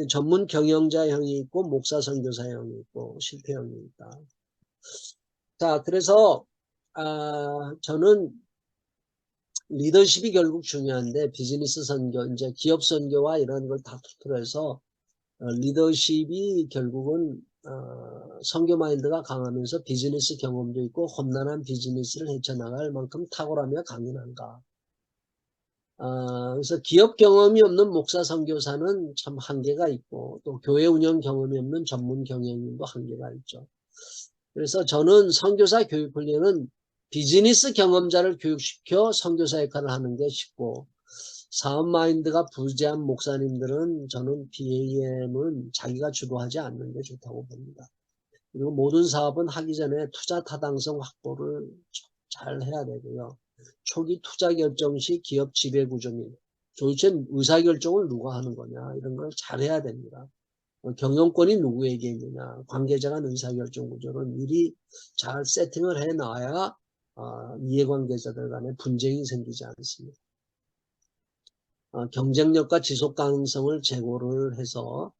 Speaker 3: 전문 경영자형이 있고 목사 선교사형이 있고 실패형이 있다. 자, 그래서 저는 리더십이 결국 중요한데 비즈니스 선교, 이제 기업 선교와 이런 걸 다 투표해서 리더십이 결국은 선교 마인드가 강하면서 비즈니스 경험도 있고 험난한 비즈니스를 헤쳐나갈 만큼 탁월하며 강인한가. 그래서 기업 경험이 없는 목사 선교사는 참 한계가 있고 또 교회 운영 경험이 없는 전문 경영인도 한계가 있죠. 그래서 저는 선교사 교육 훈련은 비즈니스 경험자를 교육시켜 선교사 역할을 하는 게 쉽고 사업 마인드가 부재한 목사님들은 저는 BAM은 자기가 주도하지 않는 게 좋다고 봅니다. 그리고 모든 사업은 하기 전에 투자 타당성 확보를 잘 해야 되고요. 초기 투자 결정 시 기업 지배구조 및 도대체 의사결정을 누가 하는 거냐 이런 걸 잘 해야 됩니다. 경영권이 누구에게 있느냐 관계자 간 의사결정 구조를 미리 잘 세팅을 해놔야 이해관계자들 간에 분쟁이 생기지 않습니다. 경쟁력과 지속 가능성을 제고를 해서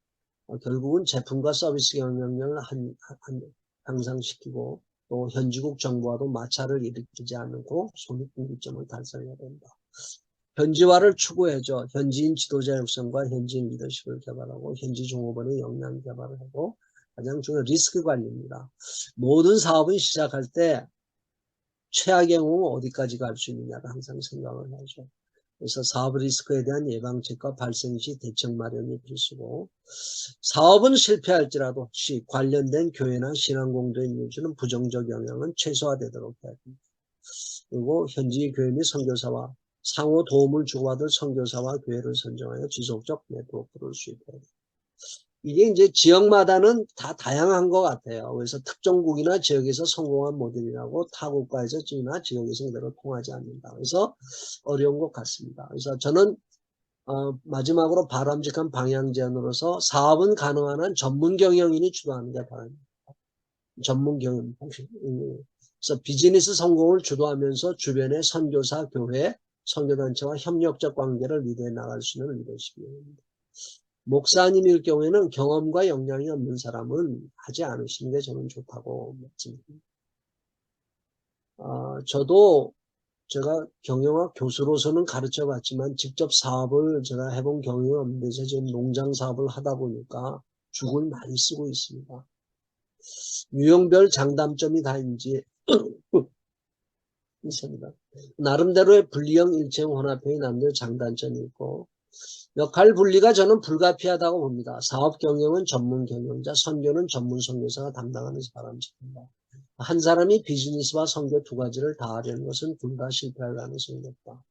Speaker 3: 결국은 제품과 서비스 경쟁력을 향상시키고 또 현지국 정부와도 마찰을 일으키지 않고 손익분기점을 달성해야 된다. 현지화를 추구해줘. 현지인 지도자 육성과 현지인 리더십을 개발하고 현지 종업원의 역량 개발을 하고 가장 중요한 리스크 관리입니다. 모든 사업은 시작할 때 최악의 경우 어디까지 갈 수 있느냐를 항상 생각을 하죠. 그래서 사업 리스크에 대한 예방책과 발생 시 대책 마련이 필수고 사업은 실패할지라도 혹시 관련된 교회나 신앙공동의 유지는 부정적 영향은 최소화되도록 해야 됩니다. 그리고 현지 교회 및 선교사와 상호 도움을 주고받을 선교사와 교회를 선정하여 지속적 네트워크를 수립해야 됩니다. 이게 이제 지역마다는 다 다양한 것 같아요. 그래서 특정국이나 지역에서 성공한 모델이라고 타국가에서 지역에서 그대로 통하지 않는다. 그래서 어려운 것 같습니다. 그래서 저는 마지막으로 바람직한 방향 제안으로서 사업은 가능한 한 전문 경영인이 주도하는 게 바랍니다. 전문 경영. 그래서 비즈니스 성공을 주도하면서 주변의 선교사, 교회, 선교단체와 협력적 관계를 리드해 나갈 수 있는 리더십입니다. 목사님일 경우에는 경험과 역량이 없는 사람은 하지 않으시는 게 저는 좋다고 믿습니다. 저도 제가 경영학 교수로서는 가르쳐 봤지만 직접 사업을 제가 해본 경험이 없는데 지금 농장 사업을 하다 보니까 죽을 많이 쓰고 있습니다. 유형별 장단점이 다인지 있습니다. 나름대로의 분리형 일체형 혼합형이 나름대로 장단점이 있고 역할 분리가 저는 불가피하다고 봅니다. 사업 경영은 전문 경영자, 선교는 전문 선교사가 담당하는 바람직합니다. 한 사람이 비즈니스와 선교 두 가지를 다 하려는 것은 둘 다 실패할 가능성이 높다.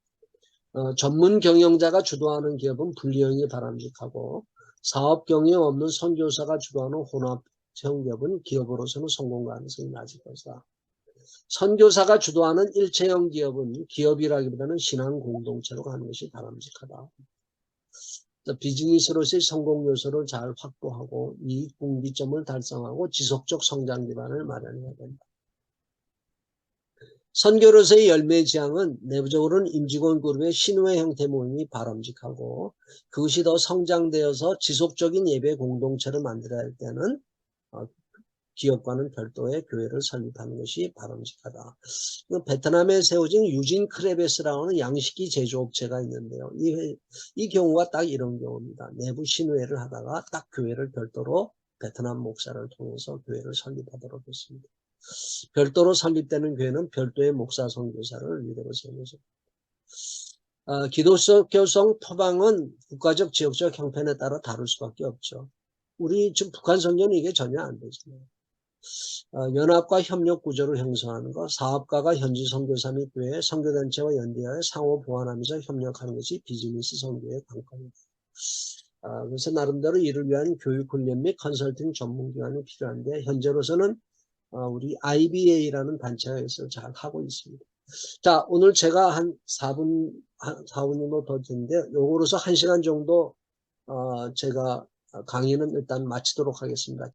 Speaker 3: 전문 경영자가 주도하는 기업은 분리형이 바람직하고 사업 경영 없는 선교사가 주도하는 혼합형 기업은 기업으로서는 성공 가능성이 낮을 것이다. 선교사가 주도하는 일체형 기업은 기업이라기보다는 신앙 공동체로 가는 것이 바람직하다. 비즈니스로서의 성공 요소를 잘 확보하고 이익 분기점을 달성하고 지속적 성장 기반을 마련해야 된다. 선교로서의 열매 지향은 내부적으로는 임직원 그룹의 신우회 형태 모임이 바람직하고 그것이 더 성장되어서 지속적인 예배 공동체를 만들어야 할 때는 기업과는 별도의 교회를 설립하는 것이 바람직하다. 베트남에 세워진 유진 크레베스라고 하는 양식기 제조업체가 있는데요. 이 경우가 딱 이런 경우입니다. 내부 신우회를 하다가 딱 교회를 별도로 베트남 목사를 통해서 교회를 설립하도록 했습니다. 별도로 설립되는 교회는 별도의 목사 선교사를 리더로 세우면서 기독교성 토방은 국가적 지역적 형편에 따라 다를 수밖에 없죠. 우리 지금 북한 선교는 이게 전혀 안 되잖아요. 연합과 협력 구조를 형성하는 것, 사업가가 현지 선교사 및 교회, 선교단체와 연대하여 상호 보완하면서 협력하는 것이 비즈니스 선교의 관건입니다. 그래서 나름대로 이를 위한 교육 훈련 및 컨설팅 전문기관이 필요한데 현재로서는 우리 IBA라는 단체가 있어서 잘 하고 있습니다. 자, 오늘 제가 한 4분 정도 더 됐는데 요거로서 1시간 정도 제가 강의는 일단 마치도록 하겠습니다.